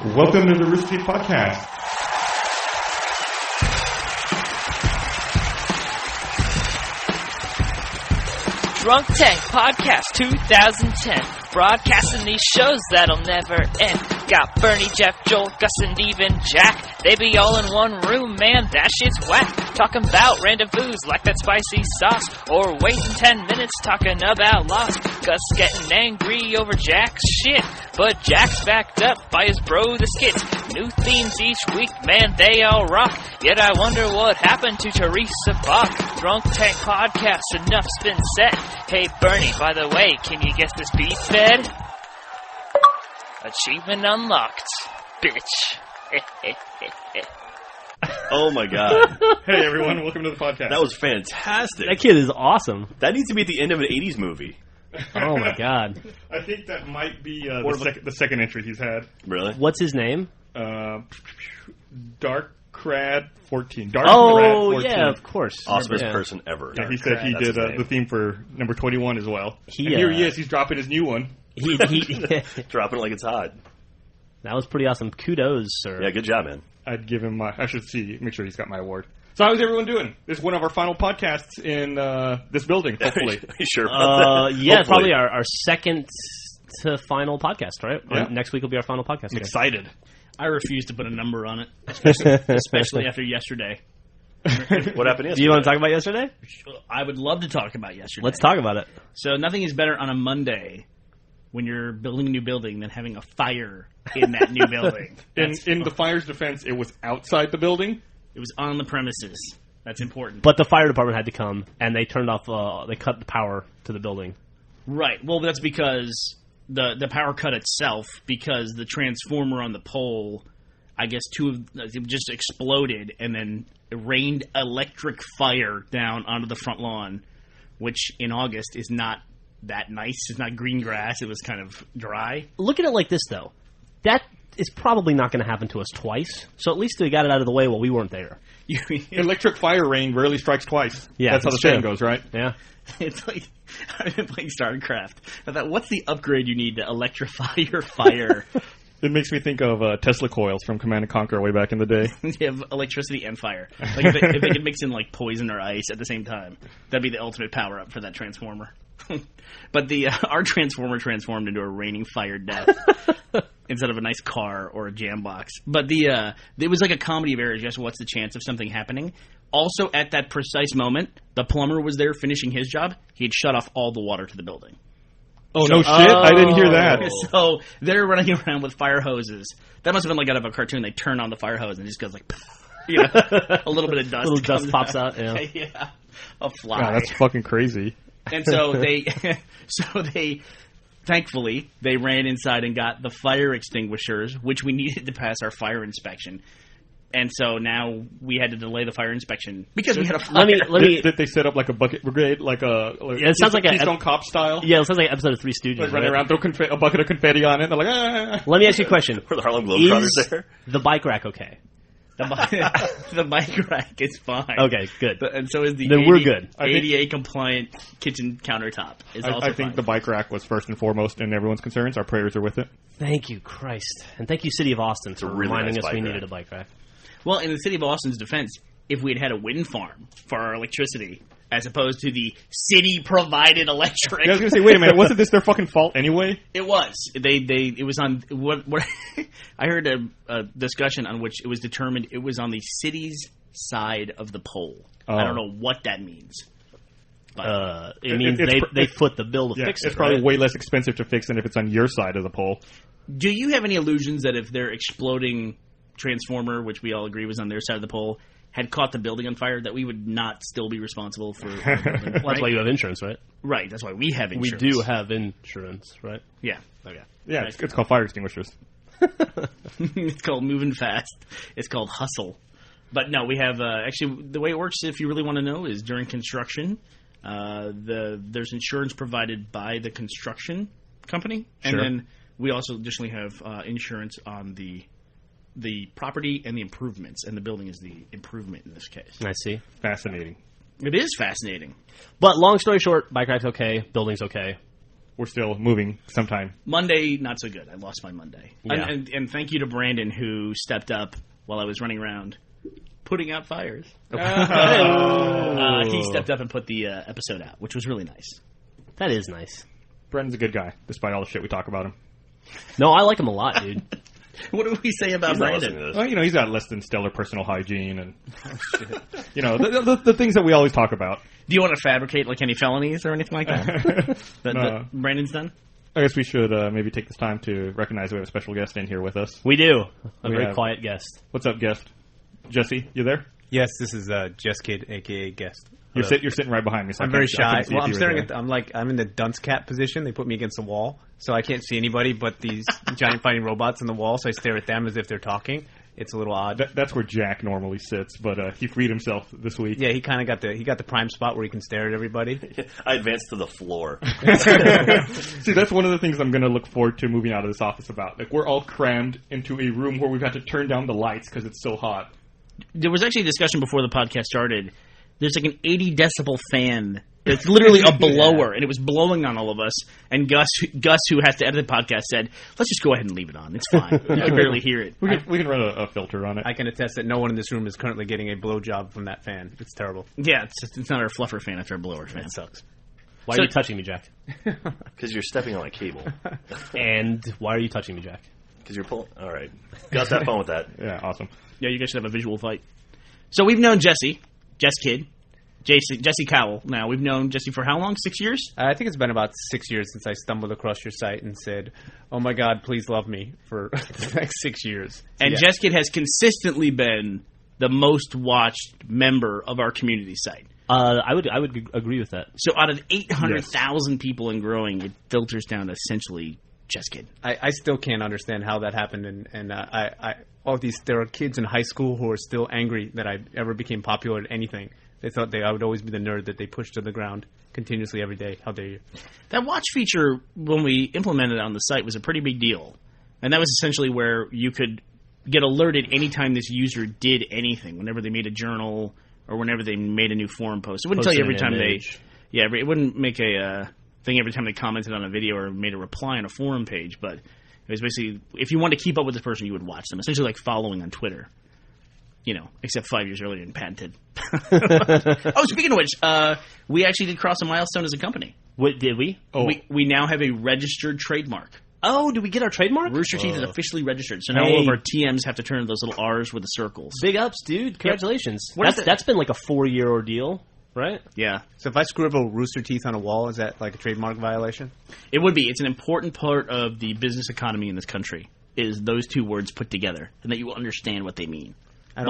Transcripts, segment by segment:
Welcome to the Rooster Teeth podcast. Drunk Tank Podcast 2010. Broadcasting these shows that'll never end. Got Bernie, Jeff, Joel, Gus, and even Jack. They be all in one room, man, that shit's whack. Talking about rendezvous like that spicy sauce. Or waiting 10 minutes talking about loss. Gus getting angry over Jack's shit. But Jack's backed up by his bro, the Skids. New themes each week, man, they all rock. Yet I wonder what happened to Teresa Bach. Drunk Tank Podcast, enough's been said. Hey, Bernie, by the way, can you guess this beat fed? Achievement unlocked, bitch. Oh my god. Hey everyone, welcome to the podcast. That was fantastic. That kid is awesome. That needs to be at the end of an 80s movie. Oh my god. I think that might be the second entry he's had. Really? What's his name? Dark Crad 14. Oh, Crad 14. yeah, of course. Awesomest Yeah. person ever. Yeah, he said he That's did his name. the theme for number 21 as well. He, and here he is. He's dropping his new one. He Dropping it like it's hot. That was pretty awesome. Kudos, sir. Yeah, good job, man. I'd give him I should make sure he's got my award. So how's everyone doing? This is one of our final podcasts in this building, hopefully. Are you sure about that? Yeah, Hopefully. probably our second to final podcast, right? Yeah. Next week will be our final podcast. I'm excited. I refuse to put a number on it, especially after yesterday. What happened yesterday? Do you want to talk about yesterday? I would love to talk about yesterday. Let's talk about it. So nothing is better on a Monday when you're building a new building than having a fire in that new building. In the fire's defense, it was outside the building. It was on the premises. That's important. But the fire department had to come, and they turned off, they cut the power to the building. Right. Well, that's because the power cut itself, because the transformer on the pole, I guess it just exploded, and then it rained electric fire down onto the front lawn, which in August is not that nice. It's not green grass. It was kind of dry. Look at it like this, though. That is probably not going to happen to us twice, so at least we got it out of the way while we weren't there. Electric fire rain rarely strikes twice. Yeah, that's how the that's saying true. goes, right? Yeah. It's like, I've been playing StarCraft. I thought, what's the upgrade you need to electrify your fire? It makes me think of Tesla coils from Command & Conquer way back in the day. You have electricity and fire. Like if they could mix in like poison or ice at the same time, that'd be the ultimate power up for that transformer. But our transformer transformed into a raining fire death instead of a nice car or a jam box. But it was like a comedy of errors. Just what's the chance of something happening? Also, at that precise moment, the plumber was there finishing his job. He had shut off all the water to the building. Oh, no shit? I didn't hear that. So they're running around with fire hoses. That must have been like out of a cartoon. They turn on the fire hose and it just goes like, you know, a little bit of dust. A little dust comes pops out, yeah. Yeah, a fly. God, that's fucking crazy. And so they, thankfully, they ran inside and got the fire extinguishers, which we needed to pass our fire inspection. And so now we had to delay the fire inspection because we had a fire. Let me. Did they set up like a bucket brigade, it sounds like a Keystone Cop style? Yeah, it sounds like an episode of Three Stooges. Like running around, throw a bucket of confetti on it. They're like, ah. Let me ask you a question. Were the Harlem Globetrotters Is there? the bike rack okay? The bike rack is fine. Okay, good. And so is the Then we're good. ADA compliant kitchen countertop. Is also I think fine. the bike rack was first and foremost in everyone's concerns. Our prayers are with it. Thank you, Christ. And thank you, City of Austin, for really reminding nice us we bike needed rack. a bike rack. Well, in the city of Austin's defense, if we had had a wind farm for our electricity, as opposed to the city-provided electric. I was going to say, wait a minute, wasn't this their fucking fault anyway? It was. It was on what I heard a discussion on which it was determined it was on the city's side of the pole. Oh. I don't know what that means. But It means they foot the bill to fix it. It's probably right? way less expensive to fix than if it's on your side of the pole. do you have any illusions that if their exploding transformer, which we all agree was on their side of the pole, had caught the building on fire, that we would not still be responsible for the building? Well, that's why you have insurance, right? Right, that's why we have insurance. We do have insurance, right? Yeah. Okay. Yeah, it's called fire extinguishers. It's called moving fast. It's called hustle. But no, we have actually the way it works, if you really want to know, is during construction. There's insurance provided by the construction company, and then we also additionally have insurance on the property and the improvements, and the building is the improvement in this case. I see. Fascinating. It is fascinating. But long story short, bike rack's okay, building's okay. we're still moving sometime. Monday, not so good. I lost my Monday. Yeah. And thank you to Brandon, who stepped up while I was running around putting out fires. He stepped up and put the episode out, which was really nice. That is nice. Brendan's a good guy, despite all the shit we talk about him. No, I like him a lot, dude. What do we say about He's not listening Brandon? to this. Well, he's got less than stellar personal hygiene and, the things that we always talk about. Do you want to fabricate like any felonies or anything like that? that Brandon's done? I guess we should maybe take this time to recognize we have a special guest in here with us. We do. A We very have- quiet guest. What's up, guest? Jesse, you there? Yes, this is Jeskid, aka Guest. You're sitting right behind me. So I'm very shy. Well, I'm staring at. I'm in the dunce cat position. They put me against the wall, so I can't see anybody but these giant fighting robots on the wall. So I stare at them as if they're talking. It's a little odd. That's where Jack normally sits, but he freed himself this week. Yeah, he kind of got the prime spot where he can stare at everybody. I advanced to the floor. See, that's one of the things I'm going to look forward to moving out of this office about. Like, we're all crammed into a room where we've had to turn down the lights because it's so hot. There was actually a discussion before the podcast started. There's like an 80 decibel fan. It's literally a blower, and it was blowing on all of us. And Gus, who has to edit the podcast, said, "Let's just go ahead and leave it on. It's fine. You can barely hear it." We can run a filter on it. I can attest that no one in this room is currently getting a blowjob from that fan. It's terrible. Yeah, it's not our fluffer fan; it's our blower fan. It sucks. Why are you touching me, Jack? Because you're stepping on my cable. And why are you touching me, Jack? Because you're pulling. All right. Gus, have fun with that. Yeah, awesome. Yeah, you guys should have a visual fight. So we've known Jeskid, Jesse Cowell. Now we've known Jesse for how long? 6 years? I think it's been about 6 years since I stumbled across your site and said, "Oh my God, please love me" for the next 6 years. And Yeah. Jeskid has consistently been the most watched member of our community site. I would agree with that. So out of 800,000 people and growing, it filters down to essentially Jeskid. I still can't understand how that happened, and there are kids in high school who are still angry that I ever became popular at anything. They thought I would always be the nerd that they pushed to the ground continuously every day. How dare you? That watch feature, when we implemented it on the site, was a pretty big deal. And that was essentially where you could get alerted anytime this user did anything, whenever they made a journal or whenever they made a new forum post. It wouldn't tell you every time it wouldn't make a thing every time they commented on a video or made a reply on a forum page, but it was basically, if you wanted to keep up with this person, you would watch them. Essentially like following on Twitter. Except 5 years earlier and patented. Oh, speaking of which, we actually did cross a milestone as a company. What did we? Oh, We now have a registered trademark. Oh, did we get our trademark? Rooster Teeth is officially registered, so now all of our TMs have to turn those little R's with the circles. Big ups, dude! Congratulations. What is it? That's been like a 4-year ordeal, right? Yeah, So if I scribble Rooster Teeth on a wall, is that like a trademark violation? it would be. It's an important part of the business economy in this country, is those two words put together, and that you understand what they mean. I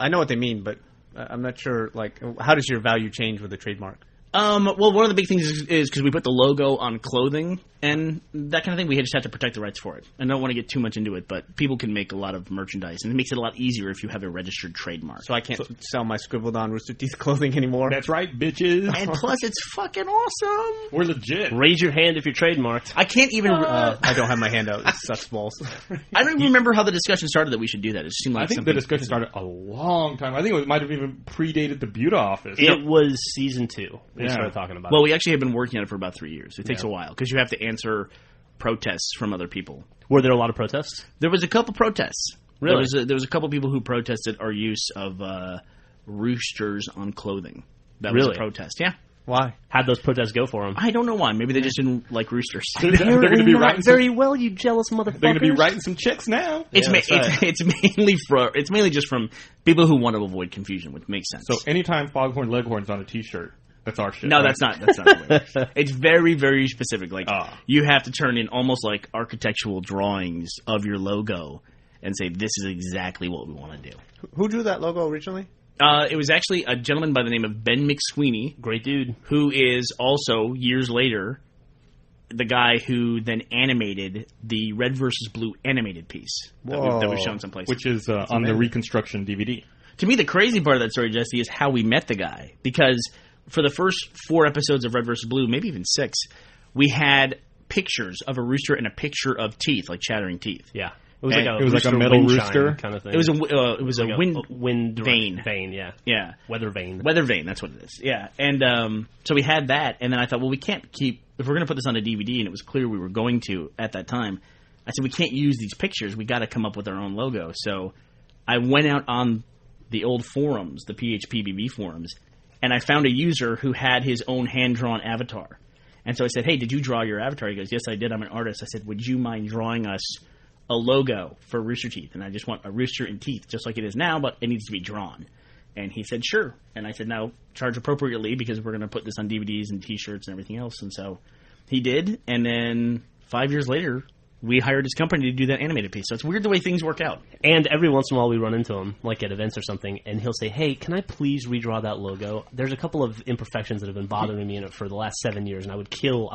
know what they mean, but I'm not sure. Like, how does your value change with a trademark? Well, one of the big things is because we put the logo on clothing and that kind of thing, we just have to protect the rights for it. I don't want to get too much into it, but people can make a lot of merchandise, and it makes it a lot easier if you have a registered trademark. So I can't sell my scribbled on Rooster Teeth clothing anymore. that's right, bitches. And plus, it's fucking awesome. We're legit. Raise your hand if you're trademarked. I can't even. I don't have my hand out. It sucks balls. I don't even remember how the discussion started that we should do that. It just seemed like I think something. the discussion started a long time. I think it might have even predated the Buda office. It was season 2 we Yeah. started talking about. Well, we actually have been working on it for about 3 years. It takes a while because you have to answer protests from other people. Were there a lot of protests? There was a couple protests. Really? There was a couple people who protested our use of roosters on clothing. That was Really? a protest. Yeah. Why? How'd those protests go for them? I don't know why. Maybe they just didn't like roosters. They're going to be writing some, very well, you jealous motherfuckers. they're going to be writing some checks now. It's that's it's mainly just from people who want to avoid confusion, which makes sense. So anytime Foghorn Leghorn's on a T-shirt, that's our shit. No, right? that's not the way it works. It's very, very specific. Like, Ah. you have to turn in almost like architectural drawings of your logo and say, this is exactly what we want to do. Who drew that logo originally? It was actually a gentleman by the name of Ben McSweeney, Great dude. who is also, years later, the guy who then animated the Red versus Blue animated piece that we've shown some places. Which is on the Reconstruction DVD. To me, the crazy part of that story, Jesse, is how we met the guy. Because for the first 4 episodes of Red vs. Blue, maybe even 6, we had pictures of a rooster and a picture of teeth, like chattering teeth. Yeah. It was like a metal wind rooster chime kind of thing. It was a like wind vane. Vane, yeah. Yeah. Weather vane. Weather vane, that's what it is. Yeah. And so we had that, and then I thought, well, we can't keep if we're going to put this on a DVD, and it was clear we were going to at that time, I said, we can't use these pictures. We got to come up with our own logo. So I went out on the old forums, the PHPBB forums, and I found a user who had his own hand-drawn avatar. And so I said, hey, did you draw your avatar? He goes, yes, I did. I'm an artist. I said, would you mind drawing us a logo for Rooster Teeth? And I just want a rooster and teeth, just like it is now, but it needs to be drawn. And he said, sure. And I said, now charge appropriately because we're going to put this on DVDs and T-shirts and everything else. And so he did. And then 5 years later, we hired his company to do that animated piece. So it's weird the way things work out. And every once in a while we run into him, like at events or something, and he'll say, hey, can I please redraw that logo? There's a couple of imperfections that have been bothering me in it for the last 7 years, and I'll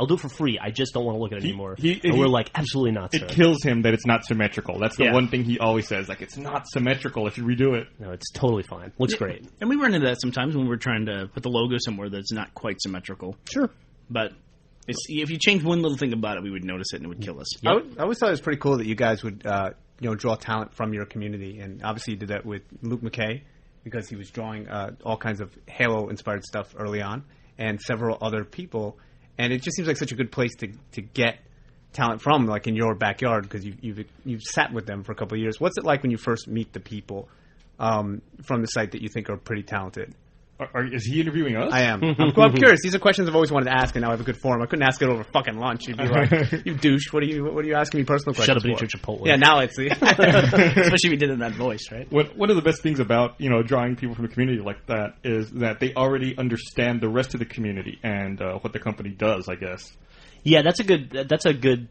do it for free. I just don't want to look at it anymore. And we're like, absolutely not, sir. It kills him that it's not symmetrical. That's the one thing he always says. Like, it's not symmetrical if you redo it. No, it's totally fine. Looks great. And we run into that sometimes when we're trying to put the logo somewhere that's not quite symmetrical. Sure. But if you change one little thing about it, we would notice it and it would kill us. I always thought it was pretty cool that you guys would draw talent from your community, and obviously you did that with Luke McKay because he was drawing all kinds of Halo-inspired stuff early on, and several other people. And it just seems like such a good place to get talent from, like in your backyard, because you've sat with them for a couple of years. What's it like when you first meet the people from the site that you think are pretty talented? Is he interviewing us? I am. I'm curious. These are questions I've always wanted to ask, and now I have a good forum. I couldn't ask it over fucking lunch. You'd be like, "You douche! What are you asking me personal questions?" Shut up and eat for? your Chipotle. Yeah, now it's Especially if you did it in that voice, right? One of the best things about drawing people from the community like that is that they already understand the rest of the community and what the company does, I guess. Yeah, that's a good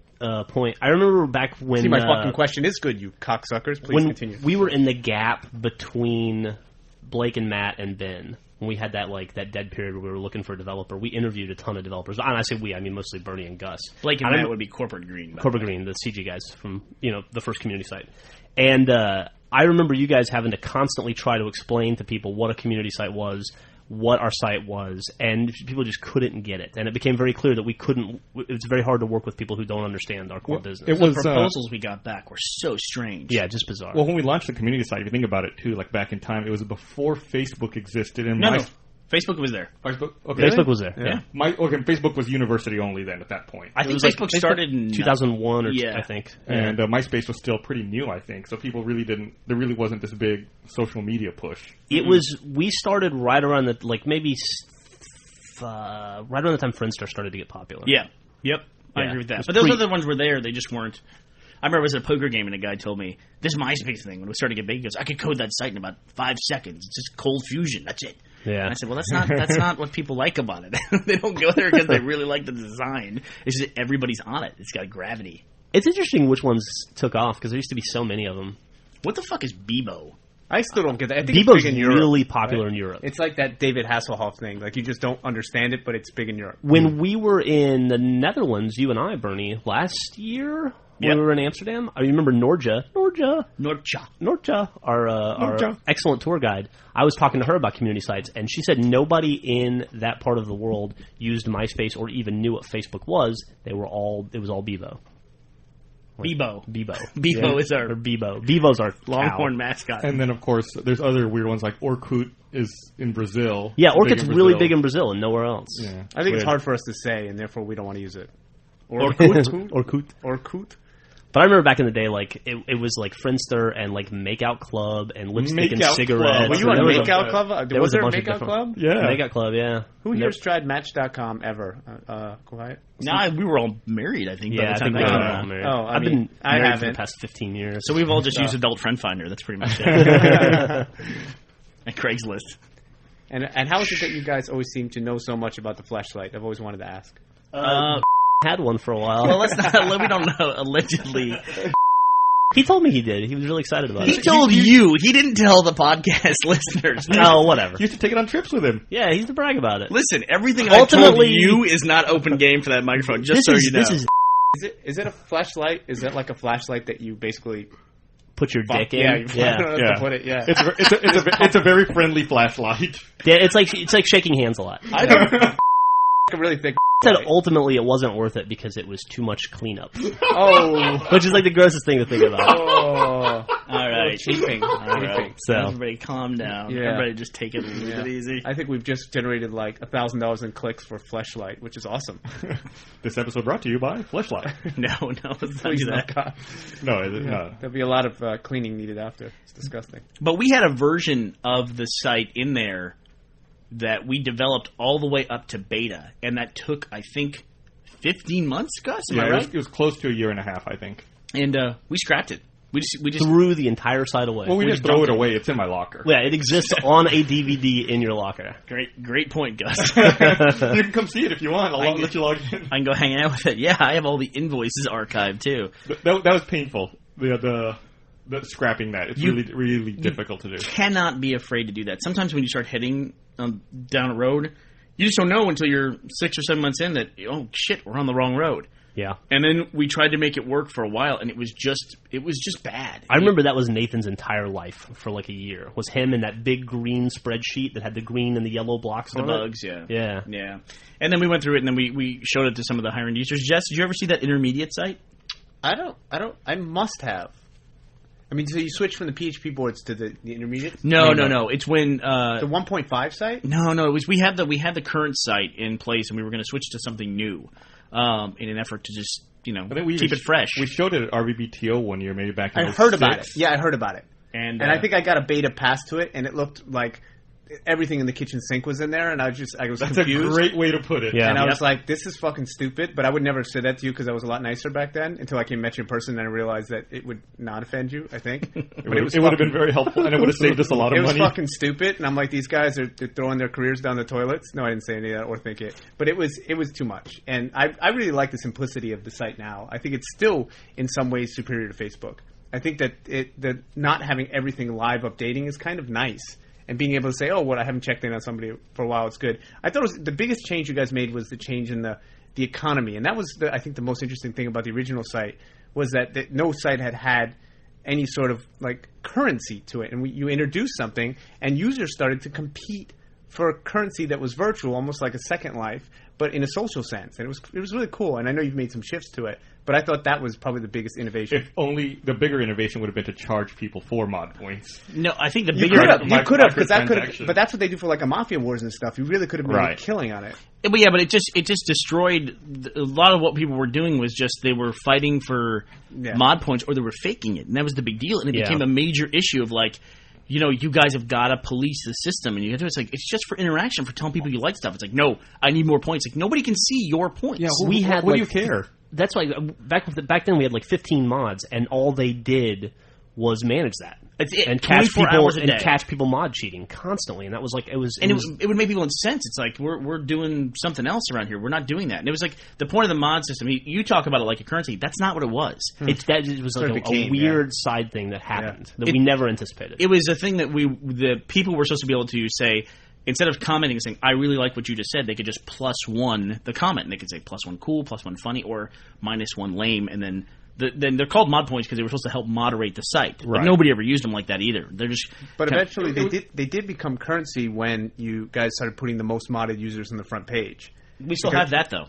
point. I remember back when... See, my fucking question is good, you cocksuckers. Please continue. We were in the gap between Blake and Matt and Ben. When we had that dead period where we were looking for a developer, we interviewed a ton of developers. And I say we, I mean mostly Bernie and Gus. Blake and Matt would be Corporate Green. Corporate Green, the CG guys from the first community site. And I remember you guys having to constantly try to explain to people what a community site was, what our site was, and people just couldn't get it. And it became very clear that we couldn't. It's very hard to work with people who don't understand our core business. The proposals we got back were so strange. Yeah, just bizarre. Well, when we launched the community site, if you think about it too, like back in time, it was before Facebook existed. And No. Facebook was there. Facebook? Okay. Facebook was there. Yeah. Facebook was university only then at that point. I think Facebook started in 2001 I think. And MySpace was still pretty new, I think. So people really there really wasn't this big social media push. It was, we started right around right around the time Friendster started to get popular. Yeah. Yep. I agree with that. But those other ones were there. They just weren't. I remember I was at a poker game and a guy told me, this MySpace thing, when we started to get big, he goes, I could code that site in about 5 seconds. It's just cold fusion. That's it. Yeah. And I said, well, that's not what people like about it. They don't go there because they really like the design. It's just everybody's on it. It's got gravity. It's interesting which ones took off because there used to be so many of them. What the fuck is Bebo? I still don't get that. I think Bebo's it's big in Europe, really popular in Europe. It's like that David Hasselhoff thing. Like, you just don't understand it, but it's big in Europe. When we were in the Netherlands, you and I, Bernie, last year... When we were in Amsterdam, I remember Norja, our excellent tour guide. I was talking to her about community sites, and she said nobody in that part of the world used MySpace or even knew what Facebook was. It was all Bebo. Bebo. Bebo is our... Or Bebo. Bebo's our Longhorn mascot. And then, of course, there's other weird ones like Orkut is in Brazil. Yeah, Orkut's really big in Brazil and nowhere else. Yeah, I think it's hard for us to say, and therefore we don't want to use it. Orkut. But I remember back in the day, it was like Friendster and like Makeout Club and Lipstick and Cigarettes. Were you on Makeout Club? Was there a Makeout Club? Yeah. Makeout Club, yeah. Who here's tried Match.com ever? Quiet? No, we were all married, I think. Yeah, I think we were all married. Oh, I've been married for the past 15 years. So we've all just used Adult Friend Finder. That's pretty much it. And Craigslist. And how is it that you guys always seem to know so much about the flashlight? I've always wanted to ask. Had one for a while. Well, let's not. We don't know. Allegedly, he told me he did. He was really excited about it. He told you. He didn't tell the podcast listeners. No, whatever. You used to take it on trips with him. Yeah, he used to brag about it. Listen, everything I told you is not open game for that microphone. Just so you know. Is it a flashlight? Is that like a flashlight that you basically put your dick in? Yeah, I don't know how to put it. Yeah, it's a very friendly flashlight. Yeah, it's like shaking hands a lot. I don't. A really thick. Said ultimately it wasn't worth it because it was too much cleanup. Oh, which is like the grossest thing to think about. Oh, all right. right. Chafing. All right. So- Everybody calm down. Yeah. Everybody just take it a little bit easy. I think we've just generated like $1,000 in clicks for Fleshlight, which is awesome. This episode brought to you by Fleshlight. No, let's not Please do no, that. God. No, no. There'll be a lot of cleaning needed after. It's disgusting. But we had a version of the site in there that we developed all the way up to beta, and that took, I think, 15 months, Gus? Am I right? It was close to a year and a half, I think. And we scrapped it. We just Threw the entire site away. Well, we just didn't throw it dumped it. away. It's in my locker. Yeah, it exists on a DVD in your locker. great point, Gus. You can come see it if you want. I'll let you log in. I can go hang out with it. Yeah, I have all the invoices archived too. That was painful. The scrapping that. It's really difficult to do. Cannot be afraid to do that. Sometimes when you start heading down a road, you just don't know until you're 6 or 7 months in that, oh shit, we're on the wrong road. Yeah. And then we tried to make it work for a while, and it was just bad. I remember that was Nathan's entire life for like a year. Was him in that big green spreadsheet that had the green and the yellow blocks The on it. bugs, yeah. Yeah. And then we went through it, and then we showed it to some of the higher-end users. Jess, did you ever see that intermediate site? I must have. I mean, so you switch from the PHP boards to the intermediate? No. It's when The 1.5 site? No, it was we had the current site in place, and we were going to switch to something new in an effort to just I think we keep it fresh. We showed it at RBBTO one year, maybe back in I heard about it. 06. Yeah, I heard about it. And I think I got a beta pass to it, and it looked like everything in the kitchen sink was in there, and I was That's confused. a great way to put it. Yeah. And I was like, this is fucking stupid, but I would never have said that to you because I was a lot nicer back then until I came met you in person and I realized that it would not offend you, I think. It would have been very helpful, and it would have saved us a lot of It was money. fucking stupid, and I'm like, these guys are they're throwing their careers down the toilets. No, I didn't say any of that or think it. But it was too much. And I really like the simplicity of the site now. I think it's still, in some ways, superior to Facebook. I think that that not having everything live updating is kind of nice. And being able to say, oh, I haven't checked in on somebody for a while, it's good. I thought the biggest change you guys made was the change in the economy. And that was, I think, the most interesting thing about the original site was that no site had any sort of, like, currency to it. And you introduced something, and users started to compete for a currency that was virtual, almost like a Second Life, but in a social sense. And it was really cool. And I know you've made some shifts to it. But I thought that was probably the biggest innovation. If only the bigger innovation would have been to charge people for mod points. no, I think the You bigger could have, because that could have. microtransaction. But that's what they do for like a Mafia Wars and stuff. You really could have made a killing on it. But yeah, but it just destroyed a lot of what people were doing was just they were fighting for mod points or they were faking it, and that was the big deal. And it became a major issue of like, you guys have got to police the system, and you have to. It's like it's just for interaction, for telling people you like stuff. It's like, no, I need more points. Like nobody can see your points. Yeah, What do you care? That's why back then we had like 15 mods, and all they did was manage that. That's it. And catch 24 people hours a day. and catch people mod cheating constantly, and that was like it was. And it would make people incensed. It's like we're doing something else around here. We're not doing that. And it was like the point of the mod system. You talk about it like a currency. That's not what it was. It was like a weird side thing that happened that we never anticipated. It was a thing that the people were supposed to be able to say, instead of commenting and saying, I really like what you just said, they could just +1 the comment. And they could say +1 cool, +1 funny, or -1 lame. And then they're called mod points because they were supposed to help moderate the site. Right. But nobody ever used them like that either. They're just. But eventually they did become currency when you guys started putting the most modded users on the front page. We still have that, though.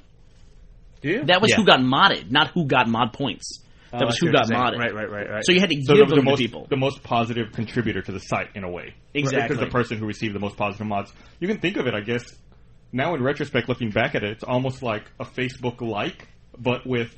Do you? That was who got modded, not who got mod points. That was who got modded. Right. So you had to give them to people. The most positive contributor to the site, in a way. Exactly. Because the person who received the most positive mods. You can think of it, I guess, now in retrospect, looking back at it, it's almost like a Facebook-like, but with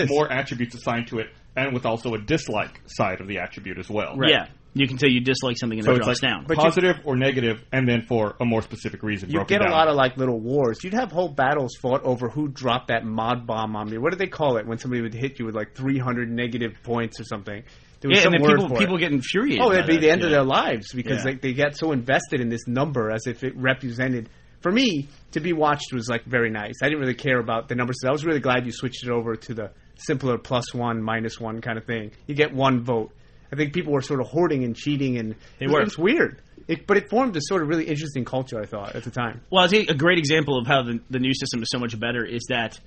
more attributes assigned to it, and with also a dislike side of the attribute as well. Right. Yeah. You can say you dislike something and it drops down. But positive or negative, and then for a more specific reason. You get a lot of like little wars. You'd have whole battles fought over who dropped that mod bomb on me. What did they call it when somebody would hit you with like 300 negative points or something? There was some and word then for people it. get infuriated. Oh, it'd be the end of their lives because they get so invested in this number as if it represented. For me, to be watched was like very nice. I didn't really care about the numbers. I was really glad you switched it over to the simpler +1, -1 kind of thing. You get one vote. I think people were sort of hoarding and cheating, and it was weird. But it formed a sort of really interesting culture, I thought, at the time. Well, I think a great example of how the new system is so much better is that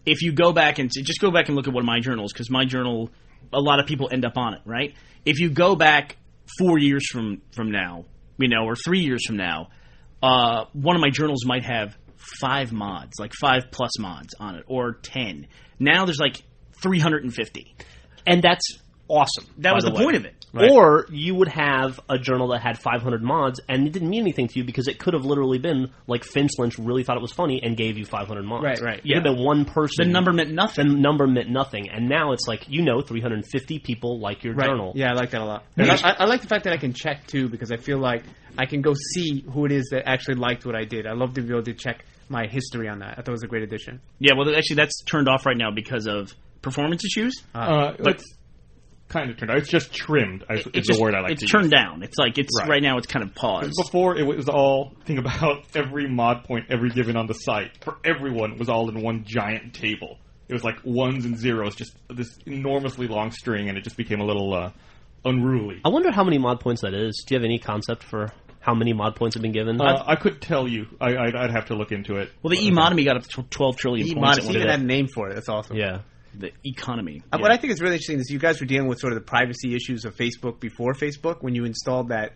if you go back and just go back and look at one of my journals, because my journal, a lot of people end up on it, right? If you go back 4 years from now, or 3 years from now, one of my journals might have 5 mods, like 5+ mods on it, or 10. Now there's like 350. And that's awesome. That was the point of it. Right. Or you would have a journal that had 500 mods, and it didn't mean anything to you because it could have literally been like Finch Lynch really thought it was funny and gave you 500 mods. Right. Yeah. It could have been one person. The number meant nothing. The number meant nothing. And now it's like, 350 people like your journal. Yeah, I like that a lot. And I like the fact that I can check, too, because I feel like I can go see who it is that actually liked what I did. I love to be able to check my history on that. I thought it was a great addition. Yeah, well, actually, that's turned off right now because of performance issues. But it's kind of turned out. It's just trimmed. Is the word I like to use. It's turned down. It's like right now. It's kind of paused. Before it was all think about every mod point ever given on the site for everyone was all in one giant table. It was like ones and zeros, just this enormously long string, and it just became a little unruly. I wonder how many mod points that is. Do you have any concept for how many mod points have been given? I could tell you. I'd have to look into it. Well, the e-monomy got up to 12 trillion points. Even had a name for it. That's awesome. Yeah. The economy. What I think is really interesting is you guys were dealing with sort of the privacy issues of Facebook before Facebook when you installed that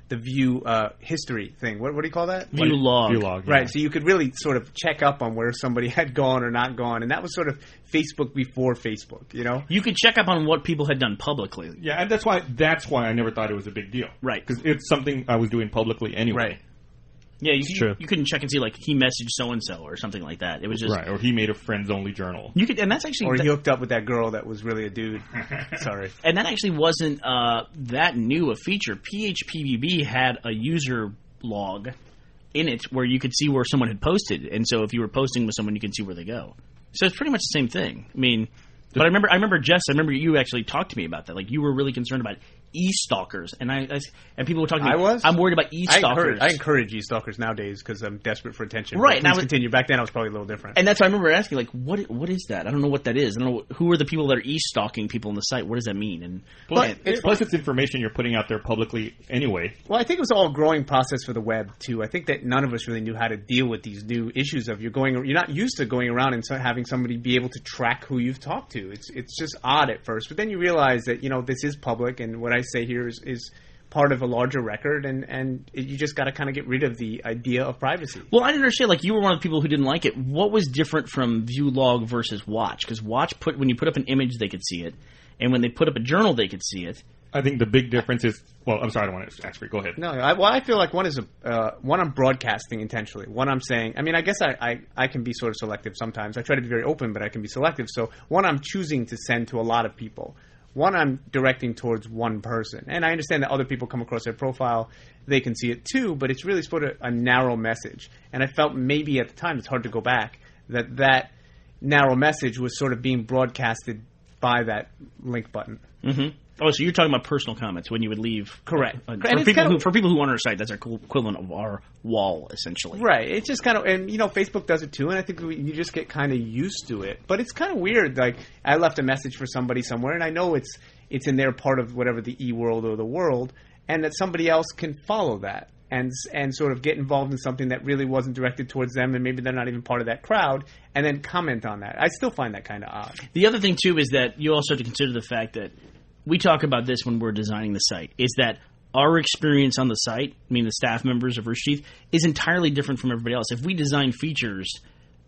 the view history thing. What do you call that? View log. View log, yeah. Right, so you could really sort of check up on where somebody had gone or not gone, and that was sort of Facebook before Facebook, you know? You could check up on what people had done publicly. Yeah, and that's why I never thought it was a big deal. Right. Because it's something I was doing publicly anyway. Right. Yeah, you couldn't check and see, like, he messaged so-and-so or something like that. It was just... Right, or he made a friends-only journal. You could, and that's actually... Or he hooked up with that girl that was really a dude. Sorry. And that actually wasn't that new a feature. PHPBB had a user log in it where you could see where someone had posted. And so if you were posting with someone, you could see where they go. So it's pretty much the same thing. I mean... But I remember, Jess, you actually talked to me about that. Like, you were really concerned about e-stalkers. And and people were talking to me. I'm worried about e-stalkers. I encourage e-stalkers nowadays because I'm desperate for attention. Right. Please continue. Back then, I was probably a little different. And that's why I remember asking, like, what is that? I don't know what that is. I don't know who are the people that are e-stalking people on the site. What does that mean? And plus, it's information you're putting out there publicly anyway. Well, I think it was all a growing process for the web, too. I think that none of us really knew how to deal with these new issues of you're not used to going around and having somebody be able to track who you've talked to. It's just odd at first, but then you realize that this is public, and what I say here is part of a larger record, and you just got to kind of get rid of the idea of privacy. Well, I didn't understand. Like, you were one of the people who didn't like it. What was different from view log versus watch? Because watch when you put up an image, they could see it, and when they put up a journal, they could see it. I think the big difference is. Well, I'm sorry, I don't want to ask you. Go ahead. No, I feel like one is one I'm broadcasting intentionally. One I'm saying. I mean, I guess I can be sort of selective sometimes. I try to be very open, but I can be selective. So one I'm choosing to send to a lot of people. One I'm directing towards one person. And I understand that other people come across their profile, they can see it too, but it's really sort of a narrow message. And I felt maybe at the time, it's hard to go back, that narrow message was sort of being broadcasted by that link button. Mm-hmm. Oh, so you're talking about personal comments when you would leave. Correct. For people who aren't on our site, that's our equivalent of our wall, essentially. Right. It's just kind of, and Facebook does it too, and I think you just get kind of used to it. But it's kind of weird. Like, I left a message for somebody somewhere, and I know it's in their part of whatever the e-world or the world, and that somebody else can follow that and sort of get involved in something that really wasn't directed towards them, and maybe they're not even part of that crowd, and then comment on that. I still find that kind of odd. The other thing, too, is that you also have to consider the fact that we talk about this when we're designing the site, is that our experience on the site, I mean the staff members of Rooster Teeth, is entirely different from everybody else. If we design features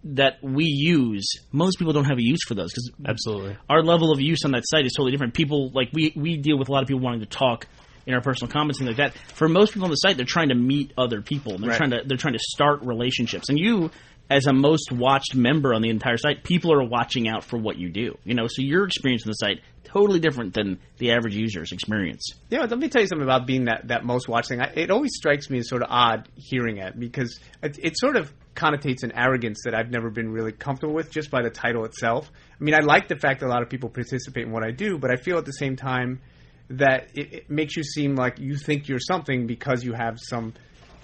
that we use, most people don't have a use for those. Because absolutely, our level of use on that site is totally different. People, like, we deal with a lot of people wanting to talk in our personal comments and things like that. For most people on the site, they're trying to meet other people. And they're trying to start relationships. And you, as a most watched member on the entire site, people are watching out for what you do. So your experience on the site totally different than the average user's experience. Yeah, let me tell you something about being that most watched thing. It always strikes me as sort of odd hearing it because it sort of connotates an arrogance that I've never been really comfortable with just by the title itself. I mean, I like the fact that a lot of people participate in what I do, but I feel at the same time that it makes you seem like you think you're something because you have some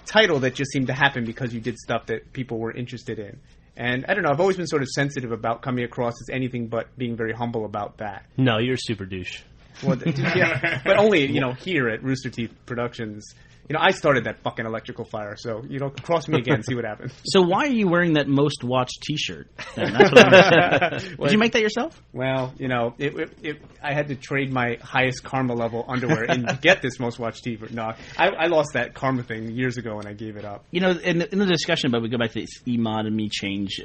title that just seemed to happen because you did stuff that people were interested in. And I don't know, I've always been sort of sensitive about coming across as anything but being very humble about that. No, you're super douche. Well, yeah, but only, here at Rooster Teeth Productions, I started that fucking electrical fire, so cross me again, see what happens. So why are you wearing that most watched T-shirt? That's what I'm saying. Did you make that yourself? Well, I had to trade my highest karma level underwear and get this most watched T-shirt. No, I lost that karma thing years ago when I gave it up. In the discussion about, we go back to this E-mod and me change,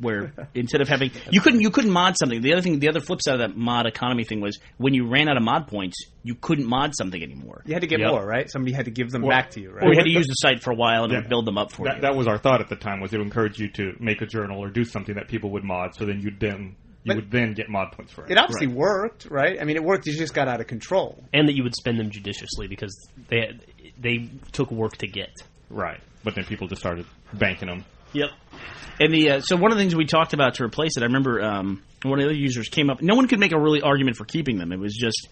where instead of having you couldn't mod something. The other flip side of that mod economy thing was when you ran out of mod points, you couldn't mod something anymore. You had to get more, right? Somebody had to give them back to you, right? Or you had to use the site for a while and it would build them up for you. That was our thought at the time, was it would encourage you to make a journal or do something that people would mod, so then you would then get mod points for it. It obviously worked, right? I mean, it worked. You just got out of control. And that you would spend them judiciously because they took work to get. Right. But then people just started banking them. Yep. And so one of the things we talked about to replace it, I remember one of the other users came up. No one could make a really argument for keeping them. It was just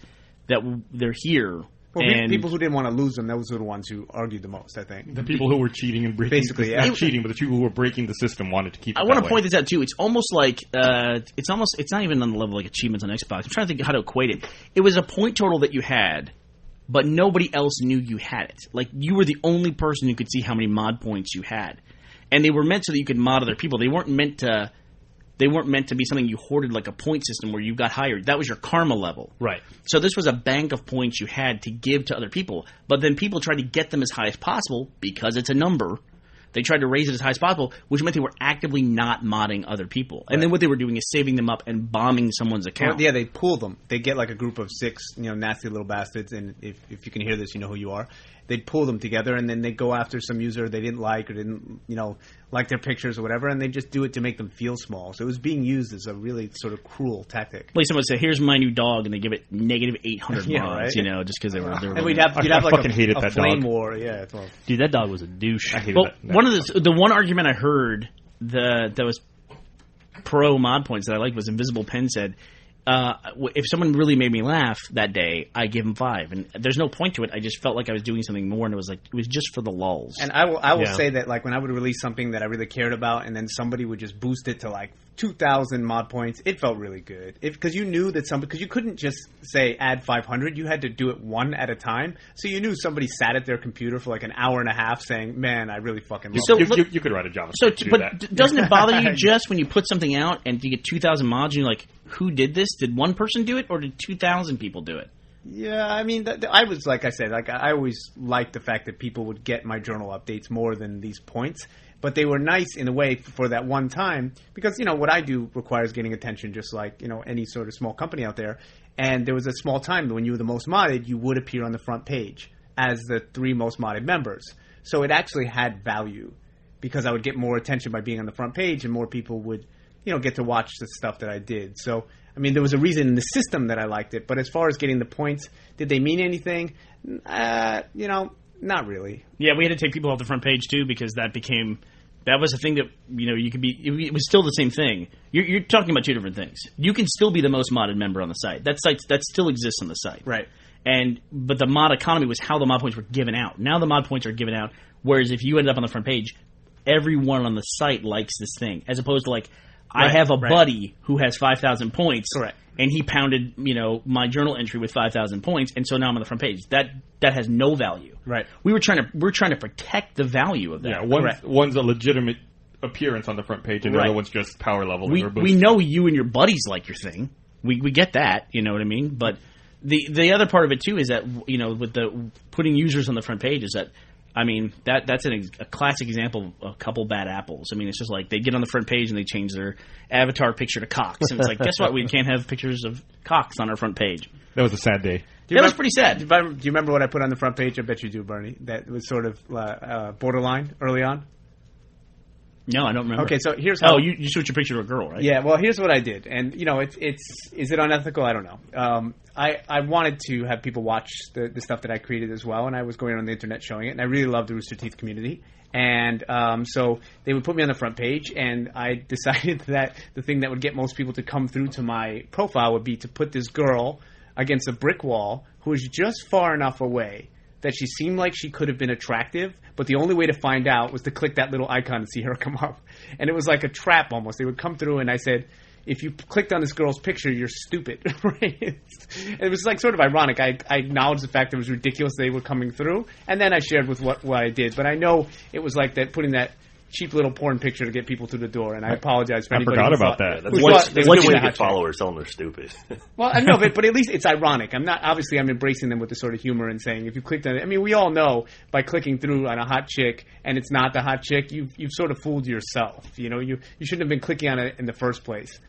that they're here. Well, people who didn't want to lose them, those were the ones who argued the most, I think. The people who were cheating and breaking... Basically, not cheating, but the people who were breaking the system wanted to keep it I want to point this out, too. It's almost like... it's not even on the level like achievements on Xbox. I'm trying to think how to equate it. It was a point total that you had, but nobody else knew you had it. Like, you were the only person who could see how many mod points you had. And they were meant so that you could mod other people. They weren't meant to be something you hoarded like a point system where you got higher. That was your karma level. Right. So this was a bank of points you had to give to other people. But then people tried to get them as high as possible because it's a number. They tried to raise it as high as possible, which meant they were actively not modding other people. And then what they were doing is saving them up and bombing someone's account. Well, yeah, they pool them. They get like a group of 6, nasty little bastards. And if you can hear this, you know who you are. They'd pull them together, and then they'd go after some user they didn't like or didn't, like their pictures or whatever, and they'd just do it to make them feel small. So it was being used as a really sort of cruel tactic. Like someone would say, "Here's my new dog," and they give it negative 800 mods, right? just because they were. And you'd have like a flame dog. War, yeah. Dude, that dog was a douche. I hated that. One of the one argument I heard that was pro mod points that I liked was Invisible Pen said, if someone really made me laugh that day, I give them 5. And there's no point to it. I just felt like I was doing something more, and it was just for the lulls. And I will say that, like, when I would release something that I really cared about, and then somebody would just boost it to like 2,000 mod points, it felt really good. Because you knew that because you couldn't just say add 500, you had to do it one at a time. So you knew somebody sat at their computer for like an hour and a half saying, "Man, I really fucking love it." You could write a JavaScript So, to do but that. Doesn't it bother you just when you put something out and you get 2,000 mods, and you're like, who did this? Did one person do it, or did 2,000 people do it? Yeah, I mean, I was, like I said, I always liked the fact that people would get my journal updates more than these points. But they were nice in a way for that one time because, what I do requires getting attention just like, any sort of small company out there. And there was a small time when you were the most modded, you would appear on the front page as the 3 most modded members. So it actually had value because I would get more attention by being on the front page and more people would, get to watch the stuff that I did. So, I mean, there was a reason in the system that I liked it. But as far as getting the points, did they mean anything? Not really. Yeah, we had to take people off the front page, too, because that was a thing that, you could be, it was still the same thing. You're talking about 2 different things. You can still be the most modded member on the site. That still exists on the site. Right. But the mod economy was how the mod points were given out. Now the mod points are given out, whereas if you ended up on the front page, everyone on the site likes this thing, as opposed to like, I have a buddy who has 5,000 points. Correct. And he pounded, my journal entry with 5,000 points, and so now I'm on the front page. That has no value. Right. We're trying to protect the value of that. Yeah, one's a legitimate appearance on the front page, and the other one's just power level. We know you and your buddies like your thing. We get that. You know what I mean? But the other part of it too is that with the putting users on the front page is that. I mean, that's a classic example of a couple bad apples. I mean, it's just like they get on the front page and they change their avatar picture to cocks. And it's like, guess what? We can't have pictures of cocks on our front page. That was a sad day. That was pretty sad. Do you remember what I put on the front page? I bet you do, Bernie. That was sort of borderline early on. No, I don't remember. Okay, so here's how... Oh, you switched your picture to a girl, right? Yeah, well, here's what I did. And, is it unethical? I don't know. I wanted to have people watch the stuff that I created as well, and I was going on the internet showing it, and I really love the Rooster Teeth community. And so they would put me on the front page, and I decided that the thing that would get most people to come through to my profile would be to put this girl against a brick wall who was just far enough away that she seemed like she could have been attractive, but the only way to find out was to click that little icon and see her come up. And it was like a trap almost. They would come through, and I said, if you clicked on this girl's picture, you're stupid. Right? It was like sort of ironic. I acknowledged the fact that it was ridiculous they were coming through, and then I shared with what I did. But I know it was like that, putting that cheap little porn picture to get people through the door, and I apologize for anybody. I forgot about that. That's one way to get followers, telling they're stupid. Well, I know, but at least it's ironic. I'm embracing them with the sort of humor and saying, if you clicked on it, I mean, we all know by clicking through on a hot chick and it's not the hot chick, you've sort of fooled yourself. You know, you shouldn't have been clicking on it in the first place.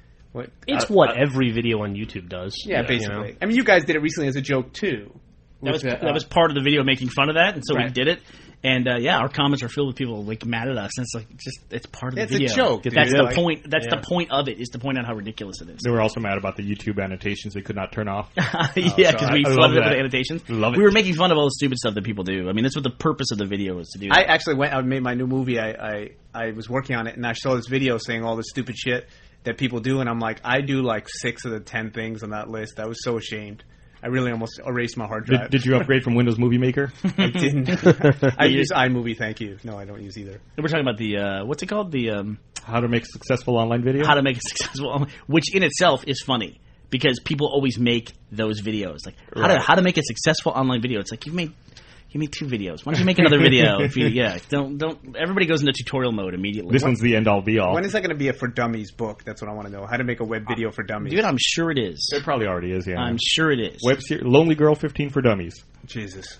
It's what every video on YouTube does. Yeah, basically. You know? I mean, you guys did it recently as a joke too. That was part of the video, making fun of that, and so we did it. And our comments are filled with people like mad at us, and it's like it's part of the video. It's a joke. That's the point. That's the point of it, is to point out how ridiculous it is. They were also mad about the YouTube annotations they could not turn off. Because we flooded it with annotations. Love it. We were making fun of all the stupid stuff that people do. I mean, that's what the purpose of the video was to do. I actually I made my new movie. I was working on it, and I saw this video saying all the stupid shit that people do, and I'm like, I do like 6 of the 10 things on that list. I was so ashamed. I really almost erased my hard drive. Did you upgrade from Windows Movie Maker? I didn't. I use iMovie, thank you. No, I don't use either. We're talking about the, what's it called? The How to make a successful online video? How to make a successful online, which in itself is funny, because people always make those videos. Like, how to make a successful online video. It's like, you made 2 videos. Why don't you make another video? Don't. Everybody goes into tutorial mode immediately. This one's the end-all, be-all. When is that going to be a For Dummies book? That's what I want to know. How to make a web video for dummies. Dude, I'm sure it is. It probably already is, yeah. I'm sure it is. Lonely Girl 15 for Dummies. Jesus.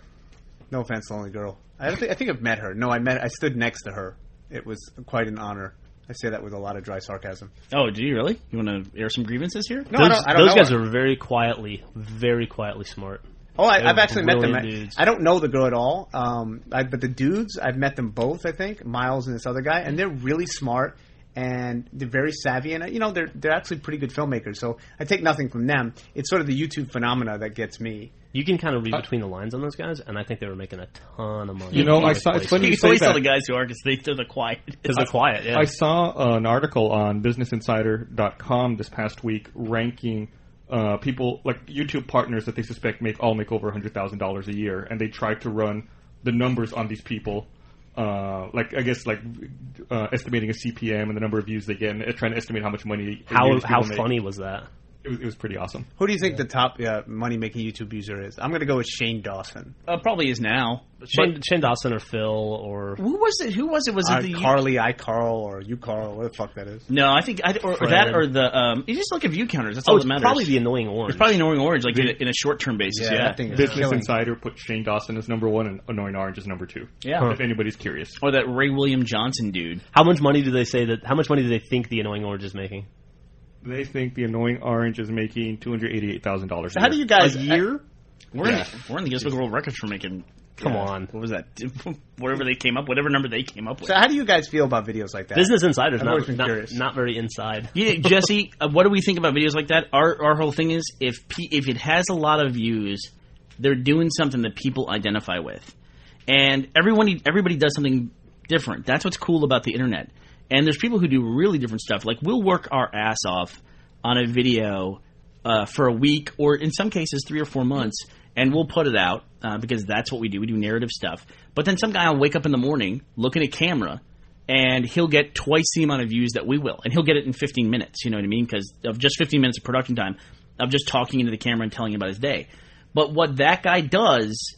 No offense, Lonely Girl. I think I've met her. No, I stood next to her. It was quite an honor. I say that with a lot of dry sarcasm. Oh, do you really? You want to air some grievances here? No, I don't those know guys her. are very quietly smart. Oh, I've actually met them. Dudes. I don't know the girl at all, but the dudes, I've met them both, I think, Miles and this other guy, and they're really smart, and they're very savvy, and they're actually pretty good filmmakers, so I take nothing from them. It's sort of the YouTube phenomena that gets me. You can kind of read between the lines on those guys, and I think they were making a ton of money. You know, it's funny you say always that. tell the guys who are, because they're the quiet. Because they're quiet, yeah. I saw an article on BusinessInsider.com this past week ranking people, like YouTube partners that they suspect make over $100,000 a year, and they try to run the numbers on these people, estimating a CPM and the number of views they get, and trying to estimate how much money. How funny was that? It was pretty awesome. Who do you think the top money-making YouTube user is? I'm going to go with Shane Dawson. Probably is now. Shane Dawson or Phil or... Who was it? Was it the... Carly, Carl, or you Carl, what the fuck that is? No, I think... you just look at view counters. That's all that matters. It's probably the Annoying Orange. It's probably Annoying Orange, like in a short-term basis, yeah. Business Insider put Shane Dawson as number 1 and Annoying Orange as number 2. Yeah. If anybody's curious. Or that Ray William Johnson dude. How much money do they think the Annoying Orange is making? They think the Annoying Orange is making $288,000. So how do you guys... A year? We're in the Guinness Book of World Records for making... Come on. What was that? Whatever number they came up with. So how do you guys feel about videos like that? Business Insider's curious. not very inside. Yeah, Jesse, what do we think about videos like that? Our whole thing is, if it has a lot of views, they're doing something that people identify with. And everybody does something different. That's what's cool about the internet. And there's people who do really different stuff. Like, we'll work our ass off on a video for a week, or in some cases 3 or 4 months, and we'll put it out because that's what we do. We do narrative stuff. But then some guy will wake up in the morning, look at a camera, and he'll get twice the amount of views that we will. And he'll get it in 15 minutes, you know what I mean? Because of just 15 minutes of production time, of just talking into the camera and telling about his day. But what that guy does...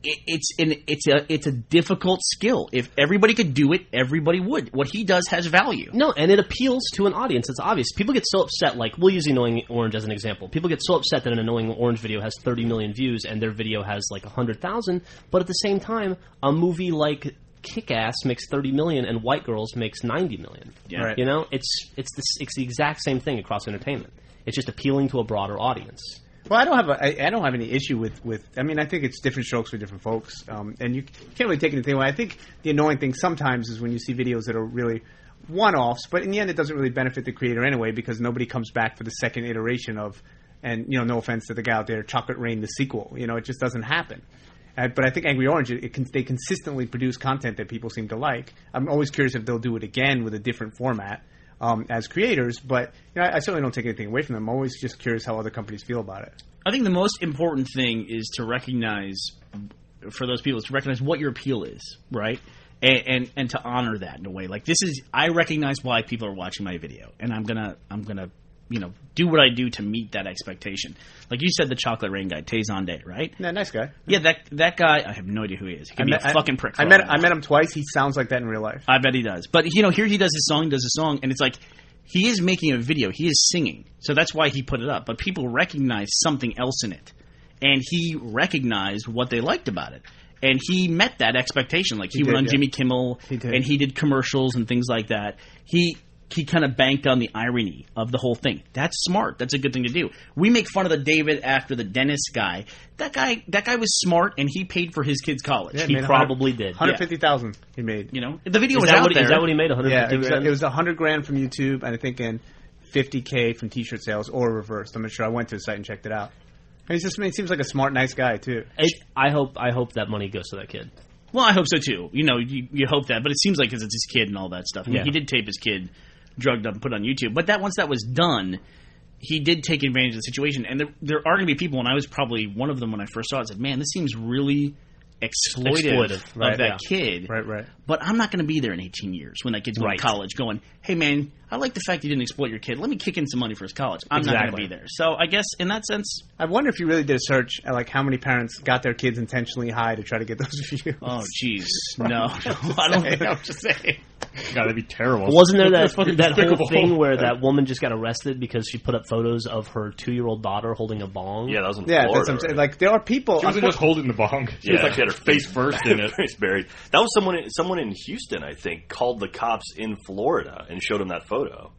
It's a difficult skill. If everybody could do it, everybody would. What he does has value. No, and it appeals to an audience. It's obvious. People get so upset, like, we'll use the Annoying Orange as an example. People get so upset that an Annoying Orange video has 30 million views and their video has like 100,000, but at the same time, a movie like Kick-Ass makes 30 million and White Girls makes 90 million. Yeah. Right. You know, it's the exact same thing across entertainment. It's just appealing to a broader audience. Well, I don't have any issue with. I mean, I think it's different strokes for different folks, and you can't really take anything away. I think the annoying thing sometimes is when you see videos that are really one-offs, but in the end, it doesn't really benefit the creator anyway because nobody comes back for the second iteration of. And no offense to the guy out there, Chocolate Rain the sequel. It just doesn't happen. But I think Angry Orange, they consistently produce content that people seem to like. I'm always curious if they'll do it again with a different format. As creators, but I certainly don't take anything away from them. I'm always just curious how other companies feel about it. I think the most important thing is to recognize, for those people, is to recognize what your appeal is, right? and to honor that in a way. Like, I recognize why people are watching my video, and I'm gonna do what I do to meet that expectation. Like you said, the Chocolate Rain guy, Tezonde, right? Yeah, nice guy. Yeah, that guy, I have no idea who he is. He could be a fucking prick. I met him twice. He sounds like that in real life. I bet he does. But, here he does his song, and it's like, he is making a video. He is singing. So that's why he put it up. But people recognize something else in it. And he recognized what they liked about it. And he met that expectation. Like, he went on Jimmy Kimmel, and he did commercials and things like that. He kind of banked on the irony of the whole thing. That's smart. That's a good thing to do. We make fun of the David after the dentist guy. That guy was smart, and he paid for his kid's college. Yeah, he probably did. $150,000 he made. The video was out there. Is that what he made? $150,000? Yeah, it was $100,000 from YouTube, and I think in $50,000 from T-shirt sales, or reversed. I'm not sure. I went to the site and checked it out. And he seems like a smart, nice guy too. I hope that money goes to that kid. Well, I hope so too. You hope that, but it seems like because it's his kid and all that stuff. I mean, he did tape his kid drugged up and put on YouTube. But once that was done, he did take advantage of the situation. And there are going to be people, and I was probably one of them when I first saw it, said, man, this seems really exploitive of that kid. Right. But I'm not going to be there in 18 years when that kid's going to college going, hey, man, I like the fact you didn't exploit your kid. Let me kick in some money for his college. I'm not going to be there. So I guess in that sense... I wonder if you really did a search at like how many parents got their kids intentionally high to try to get those views. Oh, jeez. No. I don't think I'm just saying. God, that'd be terrible. Wasn't there that whole thing where that woman just got arrested because she put up photos of her 2-year-old daughter holding a bong? Yeah, that was in Florida. That's what I'm saying. Like, there are people... She wasn't just holding the bong. She was she had her face first in it. Face buried. That was someone in Houston, I think, called the cops in Florida and showed him that photo.